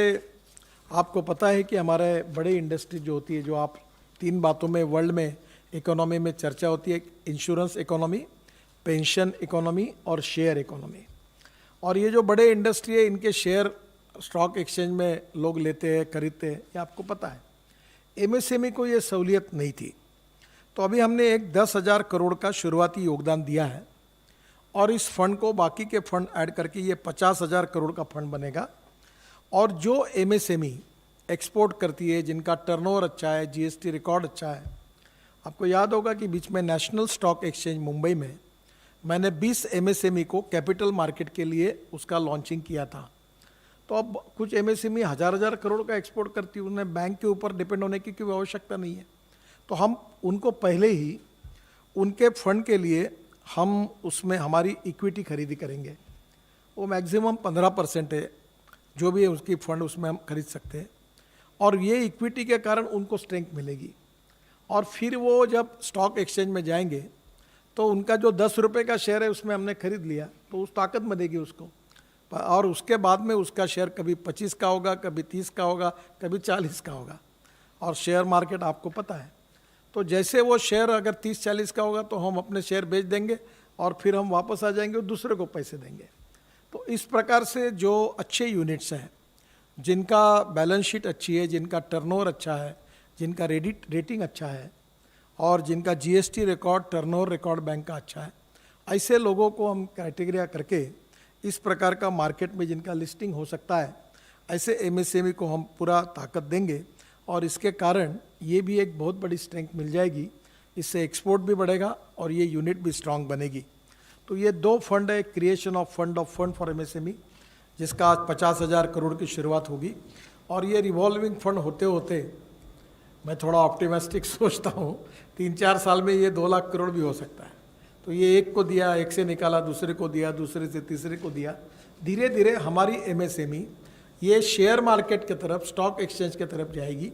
आपको पता है कि हमारे बड़े इंडस्ट्री जो होती है, जो आप 3 बातों में वर्ल्ड में इकोनॉमी में चर्चा होती है, इंश्योरेंस इकोनॉमी, पेंशन इकोनॉमी और शेयर इकोनॉमी। और ये जो बड़े इंडस्ट्री है, इनके शेयर स्टॉक एक्सचेंज में लोग लेते हैं, खरीदते हैं, ये आपको पता है। MSME को ये सहूलियत नहीं थी, तो अभी हमने एक 10,000 करोड़ का शुरुआती योगदान दिया है और इस फंड को बाकी के फंड ऐड करके ये 50,000 करोड़ का फंड बनेगा। और जो MSME एक्सपोर्ट करती है, जिनका टर्नओवर अच्छा है, GST रिकॉर्ड अच्छा है, आपको याद होगा कि बीच में नेशनल स्टॉक एक्सचेंज मुंबई में मैंने 20 MSME को कैपिटल मार्केट के लिए उसका लॉन्चिंग किया था। तो अब कुछ MSME हज़ार करोड़ का एक्सपोर्ट करती है, उन्हें बैंक के ऊपर डिपेंड होने की कोई आवश्यकता नहीं है, तो हम उनको पहले ही उनके फंड के लिए हम उसमें हमारी इक्विटी खरीदी करेंगे। वो मैक्सिमम 15% है, जो भी है उसकी फंड उसमें हम खरीद सकते हैं और ये इक्विटी के कारण उनको स्ट्रेंथ मिलेगी। और फिर वो जब स्टॉक एक्सचेंज में जाएंगे तो उनका जो 10 रुपये का शेयर है उसमें हमने खरीद लिया, तो उस ताकत में देगी उसको। और उसके बाद में उसका शेयर कभी 25 का होगा, कभी 30 का होगा, कभी 40 का होगा। और शेयर मार्केट आपको पता है, तो जैसे वो शेयर अगर 30-40 का होगा तो हम अपने शेयर बेच देंगे और फिर हम वापस आ जाएंगे और दूसरे को पैसे देंगे। तो इस प्रकार से जो अच्छे यूनिट्स हैं, जिनका बैलेंस शीट अच्छी है, जिनका टर्नओवर अच्छा है, जिनका रेटिंग अच्छा है और जिनका GST record, turnover record bank का अच्छा है, ऐसे लोगों को हम क्राइटेरिया करके इस प्रकार का मार्केट में जिनका लिस्टिंग हो सकता है, ऐसे MSME को हम पूरा ताकत देंगे और इसके कारण ये भी एक बहुत बड़ी स्ट्रेंथ मिल जाएगी। इससे एक्सपोर्ट भी बढ़ेगा और ये यूनिट भी स्ट्रांग बनेगी। तो ये 2 फंड है, creation of fund for MSME, जिसका आज 50,000 करोड़ की शुरुआत होगी और ये रिवॉल्विंग फंड होते होते मैं थोड़ा ऑप्टिमिस्टिक सोचता हूँ 3-4 साल में ये 2 लाख करोड़ भी हो सकता है। तो ये एक को दिया, एक से निकाला, दूसरे को दिया, दूसरे से तीसरे को दिया, धीरे धीरे हमारी MSME ये शेयर मार्केट की तरफ, स्टॉक एक्सचेंज की तरफ जाएगी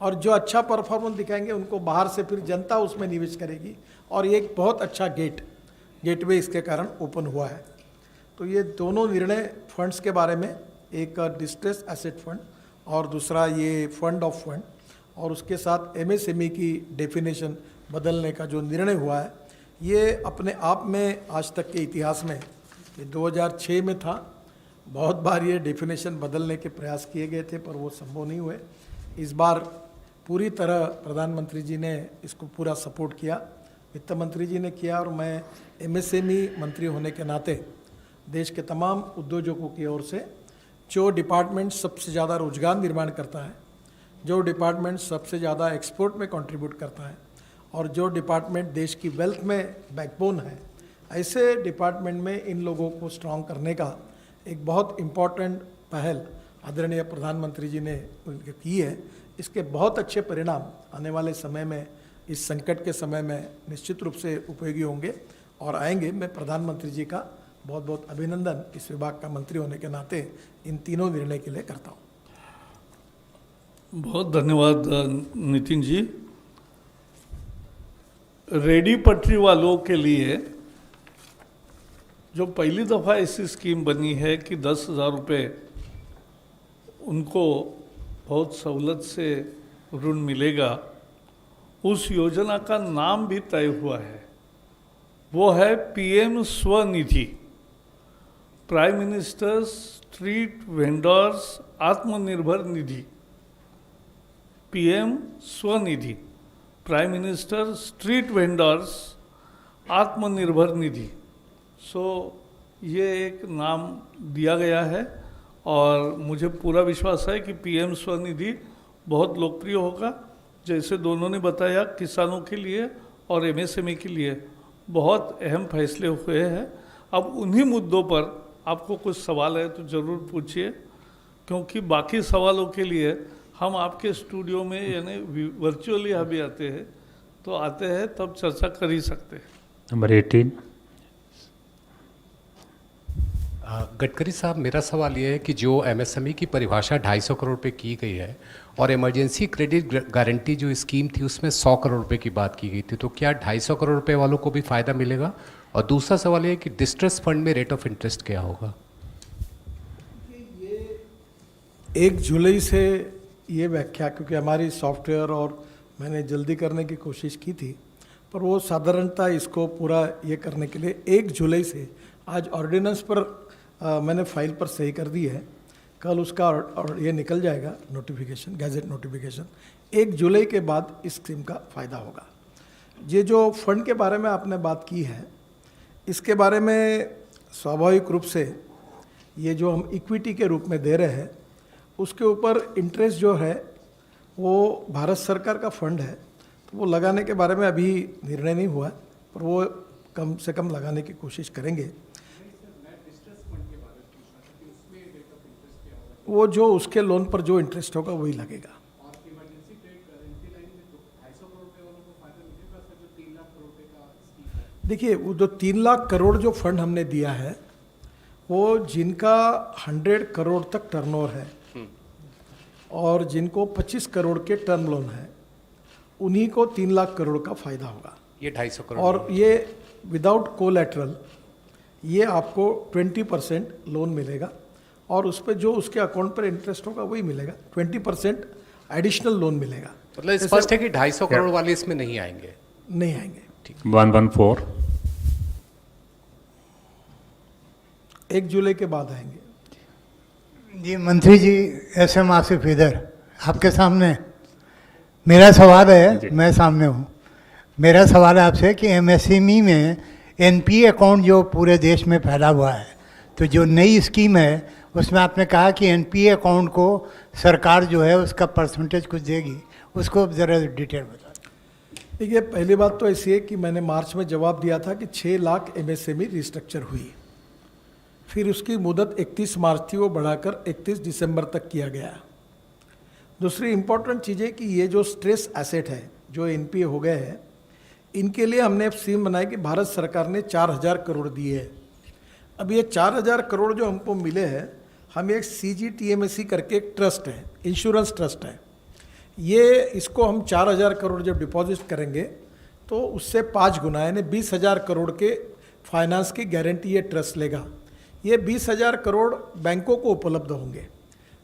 और जो अच्छा परफॉर्मेंस दिखाएंगे उनको बाहर से फिर जनता उसमें निवेश करेगी और एक बहुत अच्छा गेटवे इसके कारण ओपन हुआ है। तो ये दोनों निर्णय फंड्स के बारे में, एक डिस्ट्रेस एसेट फंड और दूसरा ये फंड ऑफ फंड, और उसके साथ MSME की डेफिनेशन बदलने का जो निर्णय हुआ है, ये अपने आप में आज तक के इतिहास में, ये 2006 में था, बहुत बार ये डेफिनेशन बदलने के प्रयास किए गए थे पर वो संभव नहीं हुए। इस बार पूरी तरह प्रधानमंत्री जी ने इसको पूरा सपोर्ट किया, वित्त मंत्री जी ने किया और मैं MSME मंत्री होने के नाते देश के तमाम उद्योजकों की ओर से, जो डिपार्टमेंट सबसे ज़्यादा रोजगार निर्माण करता है, जो डिपार्टमेंट सबसे ज़्यादा एक्सपोर्ट में कंट्रीब्यूट करता है और जो डिपार्टमेंट देश की वेल्थ में बैकबोन है, ऐसे डिपार्टमेंट में इन लोगों को स्ट्रांग करने का एक बहुत इम्पॉर्टेंट पहल आदरणीय प्रधानमंत्री जी ने की है। इसके बहुत अच्छे परिणाम आने वाले समय में, इस संकट के समय में निश्चित रूप से उपयोगी होंगे और आएंगे। मैं प्रधानमंत्री जी का बहुत बहुत अभिनंदन इस विभाग का मंत्री होने के नाते इन तीनों निर्णय के लिए करता हूँ। बहुत धन्यवाद नितिन जी। रेडी पटरी वालों के लिए जो पहली दफ़ा ऐसी स्कीम बनी है कि 10,000 रुपये उनको बहुत सहूलत से ऋण मिलेगा, उस योजना का नाम भी तय हुआ है। वो है PM Svanidhi, prime minister street vendors Atmanirbhar Nidhi. PM Svanidhi, prime minister street vendors Atmanirbhar Nidhi. ये एक नाम दिया गया है और मुझे पूरा विश्वास है कि पीएम स्वनिधि बहुत लोकप्रिय होगा। जैसे दोनों ने बताया, किसानों के लिए और एमएसएमई के लिए बहुत अहम फैसले हुए हैं। अब उन्हीं मुद्दों पर आपको कुछ सवाल है तो ज़रूर पूछिए, क्योंकि बाकी सवालों के लिए हम आपके स्टूडियो में यानी वर्चुअली अभी आते हैं, तो आते हैं तब चर्चा कर ही सकते हैं। नंबर 18। गडकरी साहब, मेरा सवाल ये है कि जो एमएसएमई की परिभाषा 250 करोड़ रुपए की गई है और इमरजेंसी क्रेडिट गारंटी जो स्कीम थी उसमें 100 करोड़ रुपए की बात की गई थी, तो क्या 250 करोड़ रुपए वालों को भी फ़ायदा मिलेगा? और दूसरा सवाल ये है कि डिस्ट्रेस फंड में रेट ऑफ इंटरेस्ट क्या होगा? 1 जुलाई से ये व्याख्या, क्योंकि हमारी सॉफ्टवेयर और मैंने जल्दी करने की कोशिश की थी, पर वो साधारणतः इसको पूरा ये करने के लिए 1 जुलाई से, आज ऑर्डिनेंस पर मैंने फाइल पर सही कर दी है, कल उसका और ये निकल जाएगा नोटिफिकेशन, गैजेट नोटिफिकेशन। 1 जुलाई के बाद इस स्कीम का फ़ायदा होगा। ये जो फंड के बारे में आपने बात की है, इसके बारे में स्वाभाविक रूप से ये जो हम इक्विटी के रूप में दे रहे हैं, उसके ऊपर इंटरेस्ट जो है वो भारत सरकार का फंड है, तो वो लगाने के बारे में अभी निर्णय नहीं हुआ है, पर वो कम से कम लगाने की कोशिश करेंगे। वो जो उसके लोन पर जो इंटरेस्ट होगा वही लगेगा। देखिए, वो जो 3 लाख करोड़ जो फंड हमने दिया है, वो जिनका 100 करोड़ तक टर्नओवर है और जिनको 25 करोड़ के टर्म लोन है, उन्हीं को 3 लाख करोड़ का फायदा होगा। ये 250 करोड़ और ये विदाउट कोलैटरल, ये आपको 20% लोन मिलेगा और उस पर जो उसके अकाउंट पर इंटरेस्ट होगा वही मिलेगा। 20% एडिशनल लोन मिलेगा। मतलब स्पष्ट है कि 250 करोड़ वाले इसमें नहीं आएंगे? नहीं आएंगे। 114। 1 जुलाई के बाद आएंगे। जी मंत्री जी, एसएम आसिफ इधर आपके सामने मेरा सवाल है। मैं सामने हूँ। मेरा सवाल है आपसे कि एमएसएमई में एनपीए अकाउंट जो पूरे देश में फैला हुआ है, तो जो नई स्कीम है उसमें आपने कहा कि एनपीए अकाउंट को सरकार जो है उसका परसेंटेज कुछ देगी, उसको ज़रा डिटेल बता। देखिए, पहली बात तो ऐसी है कि मैंने मार्च में जवाब दिया था कि 6 लाख एमएसएमई रिस्ट्रक्चर हुई, फिर उसकी मुदत 31 मार्च थी, वो बढ़ाकर 31 दिसंबर तक किया गया। दूसरी इम्पॉर्टेंट चीज़ है कि ये जो स्ट्रेस एसेट है जो एनपीए हो गए हैं, इनके लिए हमने स्कीम बनाई कि भारत सरकार ने 4,000 करोड़ दिए है। अब ये 4,000 करोड़ जो हमको मिले हैं, हम एक CGTMSE करके एक ट्रस्ट है, इंश्योरेंस ट्रस्ट है, ये इसको हम 4,000 करोड़ जब डिपॉजिट करेंगे तो उससे 5 गुना यानी 20,000 करोड़ के फाइनेंस की गारंटी ये ट्रस्ट लेगा। ये 20,000 करोड़ बैंकों को उपलब्ध होंगे।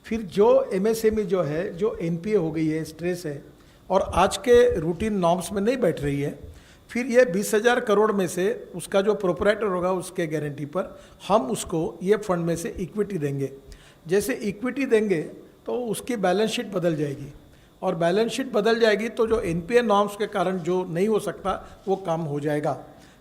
फिर जो एमएसएमई जो है, जो एनपीए हो गई है, स्ट्रेस है और आज के रूटीन नॉर्म्स में नहीं बैठ रही है, फिर ये 20,000 करोड़ में से उसका जो प्रोपराइटर होगा उसके गारंटी पर हम उसको ये फंड में से इक्विटी देंगे। जैसे इक्विटी देंगे तो उसकी बैलेंस शीट बदल जाएगी और बैलेंस शीट बदल जाएगी तो जो एनपीए नॉर्म्स के कारण जो नहीं हो सकता वो काम हो जाएगा।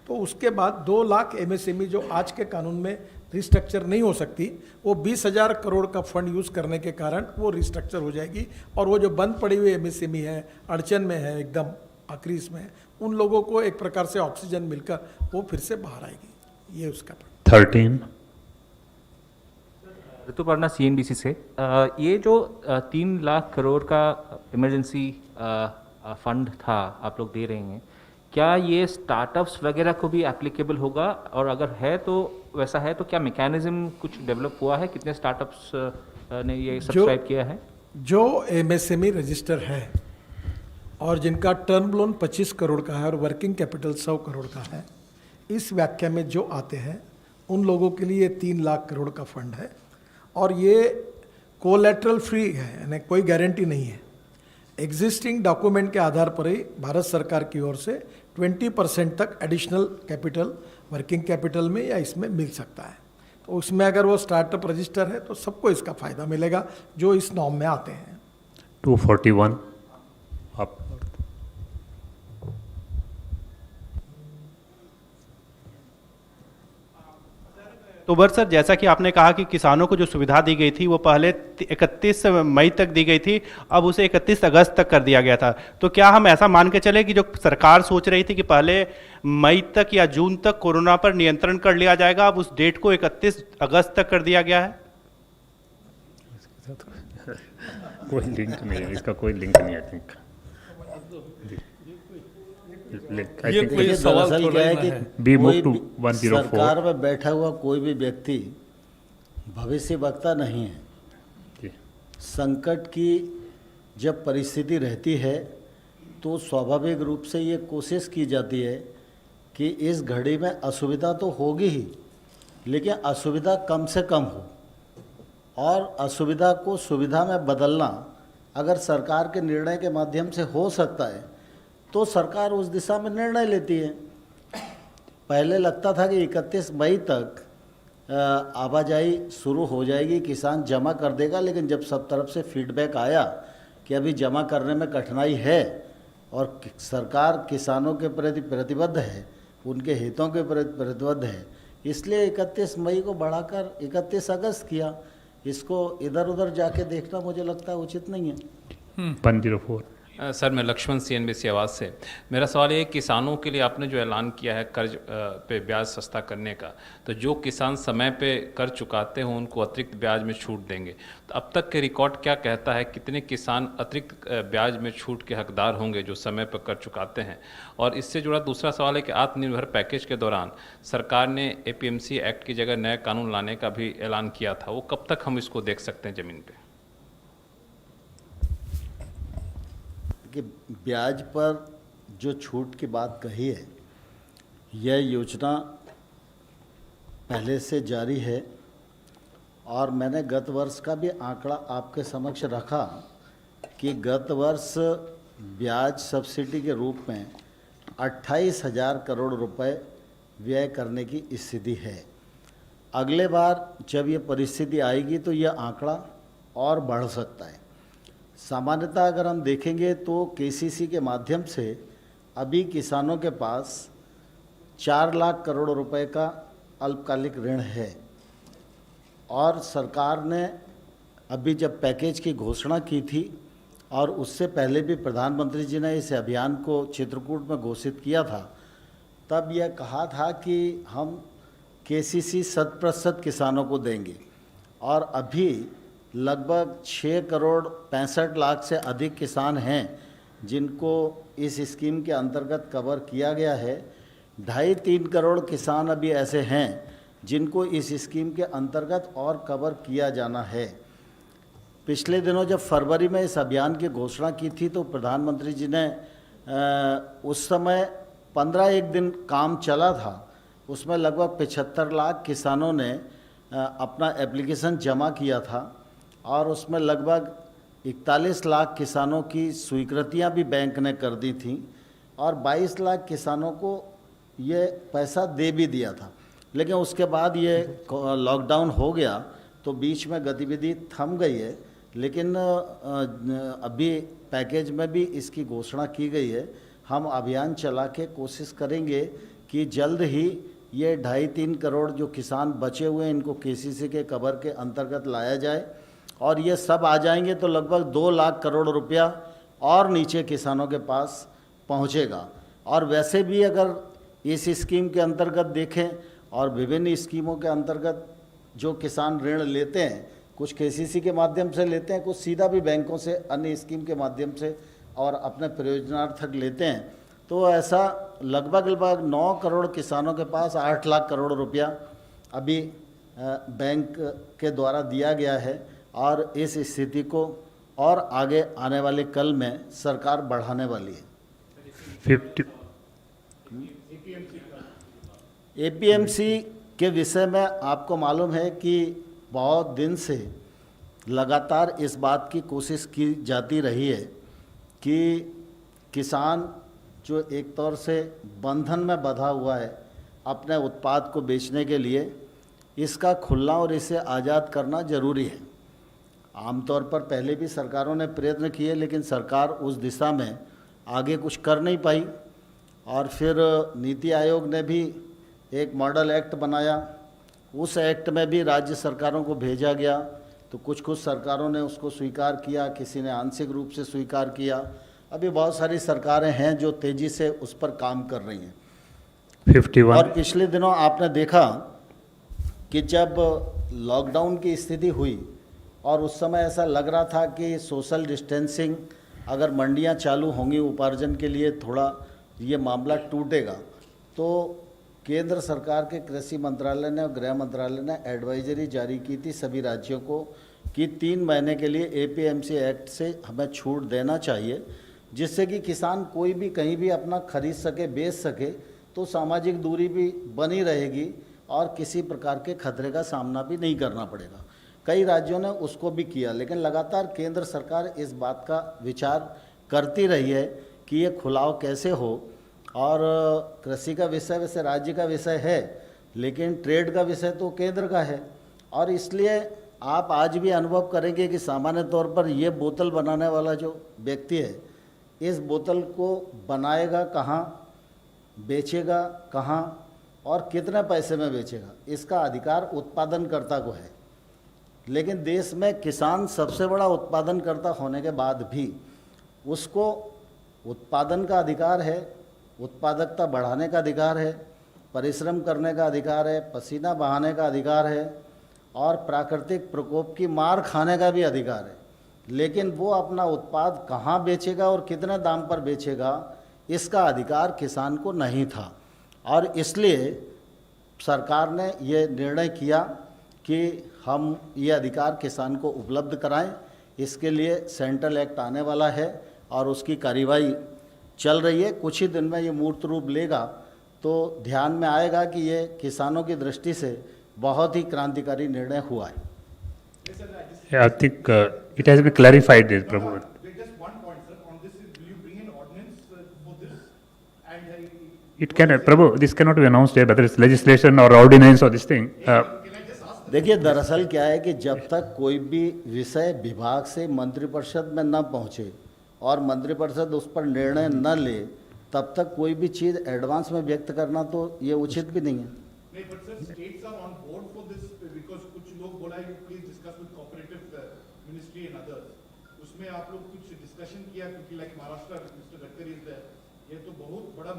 तो उसके बाद 2 लाख एमएसएमई जो आज के कानून में रिस्ट्रक्चर नहीं हो सकती, वो 20,000 करोड़ का फंड यूज़ करने के कारण वो रिस्ट्रक्चर हो जाएगी और वो जो बंद पड़ी हुई एमएसएमई है, अड़चन में है, एकदम आखिरी इसमें, उन लोगों को एक प्रकार से ऑक्सीजन मिलकर वो फिर से बाहर आएगी। ये उसका 13। ऋतुपर्णा CNBC से ये जो 3 लाख करोड़ का इमरजेंसी फंड था आप लोग दे रहे हैं, क्या ये स्टार्टअप्स वगैरह को भी एप्लीकेबल होगा, और अगर है तो वैसा है तो क्या मैकेनिज्म कुछ डेवलप हुआ है, कितने स्टार्टअप्स ने ये सब्सक्राइब किया है? जो MSME रजिस्टर है और जिनका टर्म लोन 25 करोड़ का है और वर्किंग कैपिटल 100 करोड़ का है, इस व्याख्या में जो आते हैं उन लोगों के लिए 3 लाख करोड़ का फंड है और ये कोलैटरल फ्री है, यानी कोई गारंटी नहीं है। एग्जिस्टिंग डॉक्यूमेंट के आधार पर ही भारत सरकार की ओर से 20% तक एडिशनल कैपिटल वर्किंग कैपिटल में या इसमें मिल सकता है। तो उसमें अगर वो स्टार्टअप रजिस्टर है तो सबको इसका फ़ायदा मिलेगा जो इस नॉर्म में आते हैं। 241 आप तो बट सर, जैसा कि आपने कहा कि किसानों को जो सुविधा दी गई थी वो पहले 31 मई तक दी गई थी, अब उसे 31 अगस्त तक कर दिया गया था। तो क्या हम ऐसा मान के चले कि जो सरकार सोच रही थी कि पहले मई तक या जून तक कोरोना पर नियंत्रण कर लिया जाएगा, अब उस डेट को 31 अगस्त तक कर दिया गया है? कोई लिंक नहीं है, इसका कोई लिंक नहीं, आई थिंक। ये कोई सवाल दरअसल थोड़ा क्या है ना कि है। We कोई move to भी 104. सरकार में बैठा हुआ कोई भी व्यक्ति भविष्य वक्ता नहीं है। जी। संकट की जब परिस्थिति रहती है तो स्वाभाविक रूप से ये कोशिश की जाती है कि इस घड़ी में असुविधा तो होगी ही, लेकिन असुविधा कम से कम हो, और असुविधा को सुविधा में बदलना अगर सरकार के निर्णय के माध्यम से हो सकता है तो सरकार उस दिशा में निर्णय लेती है। पहले लगता था कि 31 मई तक आवाजाही शुरू हो जाएगी, किसान जमा कर देगा, लेकिन जब सब तरफ से फीडबैक आया कि अभी जमा करने में कठिनाई है और सरकार किसानों के प्रति प्रतिबद्ध है, उनके हितों के प्रति प्रतिबद्ध है, इसलिए 31 मई को बढ़ाकर 31 अगस्त किया। इसको इधर उधर जाके देखना मुझे लगता है उचित नहीं है। 104 सर, मैं लक्ष्मण CNBC आवाज़ से। मेरा सवाल ये है, किसानों के लिए आपने जो ऐलान किया है कर्ज पे ब्याज सस्ता करने का, तो जो किसान समय पे कर चुकाते हों उनको अतिरिक्त ब्याज में छूट देंगे, तो अब तक के रिकॉर्ड क्या कहता है, कितने किसान अतिरिक्त ब्याज में छूट के हकदार होंगे जो समय पर कर चुकाते हैं? और इससे जुड़ा दूसरा सवाल है कि आत्मनिर्भर पैकेज के दौरान सरकार ने APMC एक्ट की जगह नया कानून लाने का भी ऐलान किया था, वो कब तक हम इसको देख सकते हैं ज़मीन पर? कि ब्याज पर जो छूट की बात कही है, यह योजना पहले से जारी है और मैंने गत वर्ष का भी आंकड़ा आपके समक्ष रखा कि गत वर्ष ब्याज सब्सिडी के रूप में 28,000 करोड़ रुपए व्यय करने की स्थिति है। अगले बार जब ये परिस्थिति आएगी तो यह आंकड़ा और बढ़ सकता है। सामान्यतः अगर हम देखेंगे तो KCC के माध्यम से अभी किसानों के पास 4 लाख करोड़ रुपए का अल्पकालिक ऋण है, और सरकार ने अभी जब पैकेज की घोषणा की थी और उससे पहले भी प्रधानमंत्री जी ने इस अभियान को चित्रकूट में घोषित किया था, तब यह कहा था कि हम KCC 100% किसानों को देंगे, और अभी लगभग 6 करोड़ 65 लाख से अधिक किसान हैं जिनको इस स्कीम के अंतर्गत कवर किया गया है। 2.5-3 करोड़ किसान अभी ऐसे हैं जिनको इस स्कीम के अंतर्गत और कवर किया जाना है। पिछले दिनों जब फरवरी में इस अभियान की घोषणा की थी तो प्रधानमंत्री जी ने उस समय 15 दिन काम चला था, उसमें लगभग 75 लाख किसानों ने अपना एप्लीकेशन जमा किया था, और उसमें लगभग 41 लाख किसानों की स्वीकृतियां भी बैंक ने कर दी थी, और 22 लाख किसानों को ये पैसा दे भी दिया था। लेकिन उसके बाद ये लॉकडाउन हो गया तो बीच में गतिविधि थम गई है, लेकिन अभी पैकेज में भी इसकी घोषणा की गई है। हम अभियान चला के कोशिश करेंगे कि जल्द ही ये 2.5-3 करोड़ जो किसान बचे हुए हैं इनको KCC के कवर के अंतर्गत लाया जाए, और ये सब आ जाएंगे तो लगभग 2 लाख करोड़ रुपया और नीचे किसानों के पास पहुंचेगा। और वैसे भी अगर इस स्कीम के अंतर्गत देखें और विभिन्न स्कीमों के अंतर्गत जो किसान ऋण लेते हैं, कुछ केसीसी के माध्यम से लेते हैं, कुछ सीधा भी बैंकों से अन्य स्कीम के माध्यम से और अपने प्रयोजनार्थक लेते हैं। तो ऐसा लगभग 9 करोड़ किसानों के पास 8 लाख करोड़ रुपया अभी बैंक के द्वारा दिया गया है और इस स्थिति को और आगे आने वाले कल में सरकार बढ़ाने वाली है। 50 एपीएमसी के विषय में आपको मालूम है कि बहुत दिन से लगातार इस बात की कोशिश की जाती रही है कि किसान जो एक तौर से बंधन में बंधा हुआ है अपने उत्पाद को बेचने के लिए, इसका खुलना और इसे आज़ाद करना जरूरी है। आमतौर पर पहले भी सरकारों ने प्रयत्न किए, लेकिन सरकार उस दिशा में आगे कुछ कर नहीं पाई और फिर नीति आयोग ने भी एक मॉडल एक्ट बनाया। उस एक्ट में भी राज्य सरकारों को भेजा गया, तो कुछ कुछ सरकारों ने उसको स्वीकार किया, किसी ने आंशिक रूप से स्वीकार किया। अभी बहुत सारी सरकारें हैं जो तेज़ी से उस पर काम कर रही हैं। 51 और पिछले दिनों आपने देखा कि जब लॉकडाउन की स्थिति हुई और उस समय ऐसा लग रहा था कि सोशल डिस्टेंसिंग अगर मंडियां चालू होंगी उपार्जन के लिए थोड़ा ये मामला टूटेगा, तो केंद्र सरकार के कृषि मंत्रालय ने और गृह मंत्रालय ने एडवाइजरी जारी की थी सभी राज्यों को कि 3 महीने के लिए एपीएमसी एक्ट से हमें छूट देना चाहिए, जिससे कि किसान कोई भी कहीं भी अपना खरीद सके, बेच सके, तो सामाजिक दूरी भी बनी रहेगी और किसी प्रकार के खतरे का सामना भी नहीं करना पड़ेगा। कई राज्यों ने उसको भी किया, लेकिन लगातार केंद्र सरकार इस बात का विचार करती रही है कि ये खुलाव कैसे हो। और कृषि का विषय वैसे राज्य का विषय है, लेकिन ट्रेड का विषय तो केंद्र का है। और इसलिए आप आज भी अनुभव करेंगे कि सामान्य तौर पर ये बोतल बनाने वाला जो व्यक्ति है, इस बोतल को बनाएगा कहाँ, बेचेगा कहाँ और कितने पैसे में बेचेगा, इसका अधिकार उत्पादनकर्ता को है। लेकिन देश में किसान सबसे बड़ा उत्पादनकर्ता होने के बाद भी उसको उत्पादन का अधिकार है, उत्पादकता बढ़ाने का अधिकार है, परिश्रम करने का अधिकार है, पसीना बहाने का अधिकार है और प्राकृतिक प्रकोप की मार खाने का भी अधिकार है। लेकिन वो अपना उत्पाद कहाँ बेचेगा और कितने दाम पर बेचेगा, इसका अधिकार किसान को नहीं था। और इसलिए सरकार ने ये निर्णय किया कि हम ये अधिकार किसान को उपलब्ध कराएं। इसके लिए सेंट्रल एक्ट आने वाला है और उसकी कार्रवाई चल रही है। कुछ ही दिन में ये मूर्त रूप लेगा, तो ध्यान में आएगा कि ये किसानों की दृष्टि से बहुत ही क्रांतिकारी निर्णय हुआ है। I think it has been clarified, this, Prabhu. Just one point, sir. On this, will you bring an ordinance for this? And It can, Prabhu, this cannot be announced here, whether it's legislation or ordinance or this thing. देखिए, दरअसल क्या है कि जब तक कोई भी विषय विभाग से मंत्रिपरिषद में न पहुंचे और मंत्रिपरिषद उस पर निर्णय न ले, तब तक कोई भी चीज़ एडवांस में व्यक्त करना तो ये उचित भी नहीं है। नहीं, but sir, states are on board for this because कुछ लोग बोला है कि please discuss with cooperative ministry and others. उसमें आप लोग कुछ डिस्कशन किया, क्योंकि like Maharashtra mister Gadkari is there, ये तो बहुत बड़ा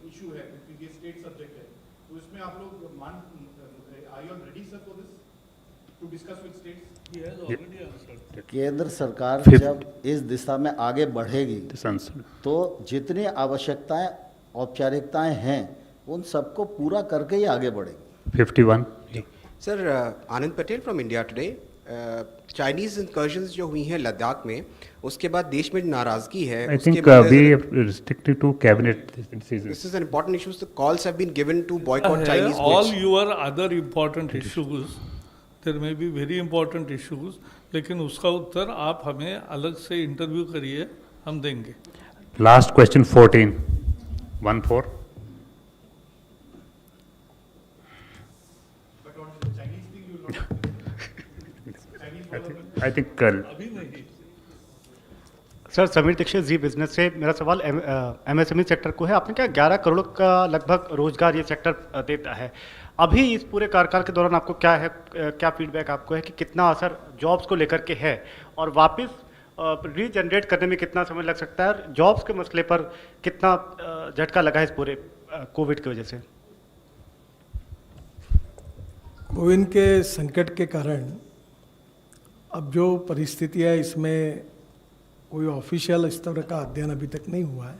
इशू है क्योंकि ये स्टेट सब्जेक्ट है। तो इसमें आप लोग are you ready sir for this to discuss with states? केंद्र सरकार जब इस दिशा में आगे बढ़ेगी तो जितनी आवश्यकताएं औपचारिकताएं हैं उन सबको पूरा करके ही आगे बढ़ेगी। 51. Sir, Anand Patel from India today. Chinese इंकर्जन्स जो हुई हैं लद्दाख में, उसके बाद देश में नाराजगी है। I think we have restricted to cabinet decisions. This is an important issue. The calls have been given to boycott Chinese all goods. your other important issues, there may be very important issues, लेकिन उसका उत्तर आप हमें अलग से इंटरव्यू करिए, हम देंगे। Last question 14. 1-4. But on the Chinese thing you will not I think अभी नहीं। सर, समीर दीक्षित जी बिजनेस से मेरा सवाल एमएसएमई सेक्टर को है। आपने क्या 11 करोड़ का लगभग रोजगार ये सेक्टर देता है। अभी इस पूरे कार्यकाल के दौरान आपको क्या है, क्या फीडबैक आपको है कि कितना असर जॉब्स को लेकर के है और वापस रीजनरेट करने में कितना समय लग सकता है, और जॉब्स के मसले पर कितना झटका लगा है इस पूरे कोविड की वजह से? कोविड के संकट के कारण अब जो परिस्थिति है इसमें कोई ऑफिशियल स्तर का अध्ययन अभी तक नहीं हुआ है,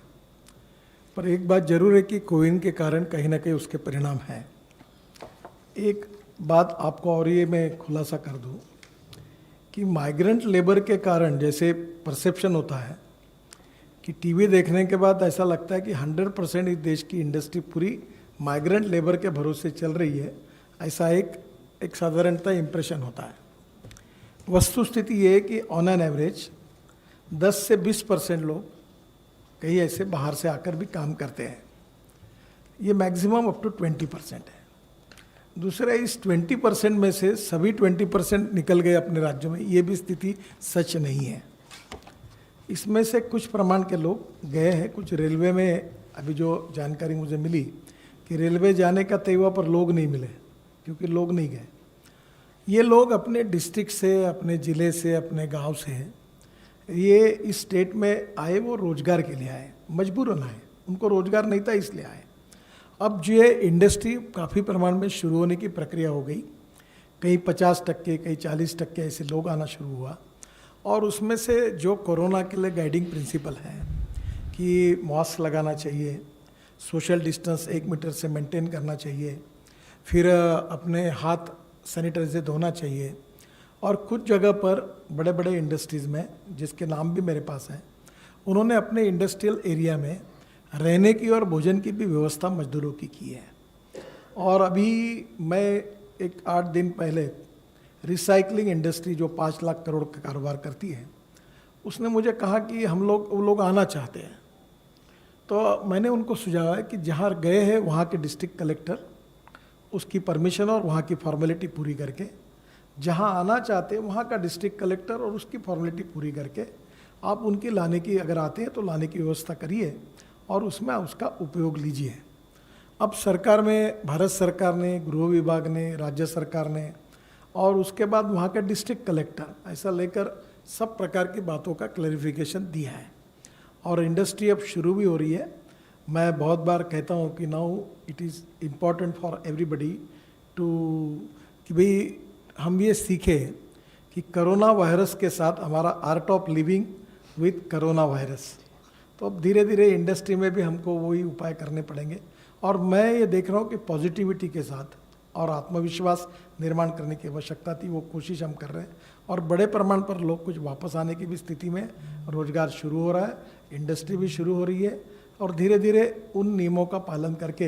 पर एक बात जरूर है कि कोविड के कारण कहीं ना कहीं उसके परिणाम हैं। एक बात आपको और ये मैं खुलासा कर दूं कि माइग्रेंट लेबर के कारण जैसे परसेप्शन होता है कि टीवी देखने के बाद ऐसा लगता है कि 100% इस देश की इंडस्ट्री पूरी माइग्रेंट लेबर के भरोसे चल रही है, ऐसा एक साधारणतः इम्प्रेशन होता है। वस्तुस्थिति ये है कि ऑन एन एवरेज 10 से 20% लोग कहीं ऐसे बाहर से आकर भी काम करते हैं, ये मैक्सिमम अप टू 20% है। दूसरा, इस 20% में से सभी 20% निकल गए अपने राज्यों में, ये भी स्थिति सच नहीं है। इसमें से कुछ प्रमाण के लोग गए हैं, कुछ रेलवे में अभी जो जानकारी मुझे मिली कि रेलवे जाने का तय हुआ पर लोग नहीं मिले क्योंकि लोग नहीं गए। ये लोग अपने डिस्ट्रिक्ट से, अपने ज़िले से, अपने गांव से ये इस स्टेट में आए, वो रोजगार के लिए आए, मजबूरन आए, उनको रोजगार नहीं था इसलिए आए। अब जो ये इंडस्ट्री काफ़ी प्रमाण में शुरू होने की प्रक्रिया हो गई, कहीं 50%, कहीं 40% ऐसे लोग आना शुरू हुआ। और उसमें से जो कोरोना के लिए गाइडिंग प्रिंसिपल है कि मास्क लगाना चाहिए, सोशल डिस्टेंस 1 मीटर से मेंटेन करना चाहिए, फिर अपने हाथ सैनिटाइजर से धोना चाहिए, और कुछ जगह पर बड़े बड़े इंडस्ट्रीज़ में, जिसके नाम भी मेरे पास हैं, उन्होंने अपने इंडस्ट्रियल एरिया में रहने की और भोजन की भी व्यवस्था मजदूरों की है। और अभी मैं एक 8 दिन पहले रिसाइकलिंग इंडस्ट्री जो 5 लाख करोड़ का कारोबार करती है, उसने मुझे कहा कि वो लोग आना चाहते हैं। तो मैंने उनको सुझाया है कि जहाँ गए हैं वहाँ के डिस्ट्रिक्ट कलेक्टर उसकी परमिशन और वहाँ की फॉर्मेलिटी पूरी करके, जहाँ आना चाहते हैं वहाँ का डिस्ट्रिक्ट कलेक्टर और उसकी फॉर्मेलिटी पूरी करके आप उनकी लाने की, अगर आते हैं तो लाने की व्यवस्था करिए और उसमें उसका उपयोग लीजिए। अब सरकार में, भारत सरकार ने, गृह विभाग ने, राज्य सरकार ने और उसके बाद वहाँ के डिस्ट्रिक्ट कलेक्टर, ऐसा लेकर सब प्रकार की बातों का क्लैरिफिकेशन दिया है और इंडस्ट्री अब शुरू भी हो रही है। मैं बहुत बार कहता हूँ कि now it is important for everybody to, कि भाई हम ये सीखें कि कोरोना वायरस के साथ हमारा art of living with corona virus. तो अब धीरे धीरे इंडस्ट्री में भी हमको वही उपाय करने पड़ेंगे। और मैं ये देख रहा हूँ कि पॉजिटिविटी के साथ और आत्मविश्वास निर्माण करने की आवश्यकता थी, वो कोशिश हम कर रहे हैं। और बड़े प्रमाण पर लोग कुछ वापस आने की भी स्थिति में, रोजगार शुरू हो रहा है, इंडस्ट्री भी शुरू हो रही है और धीरे धीरे उन नियमों का पालन करके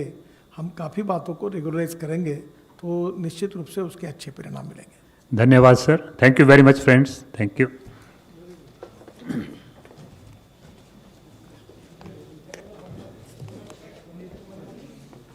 हम काफ़ी बातों को रेगुलराइज करेंगे तो निश्चित रूप से उसके अच्छे परिणाम मिलेंगे। धन्यवाद sir, thank you very much friends, thank you.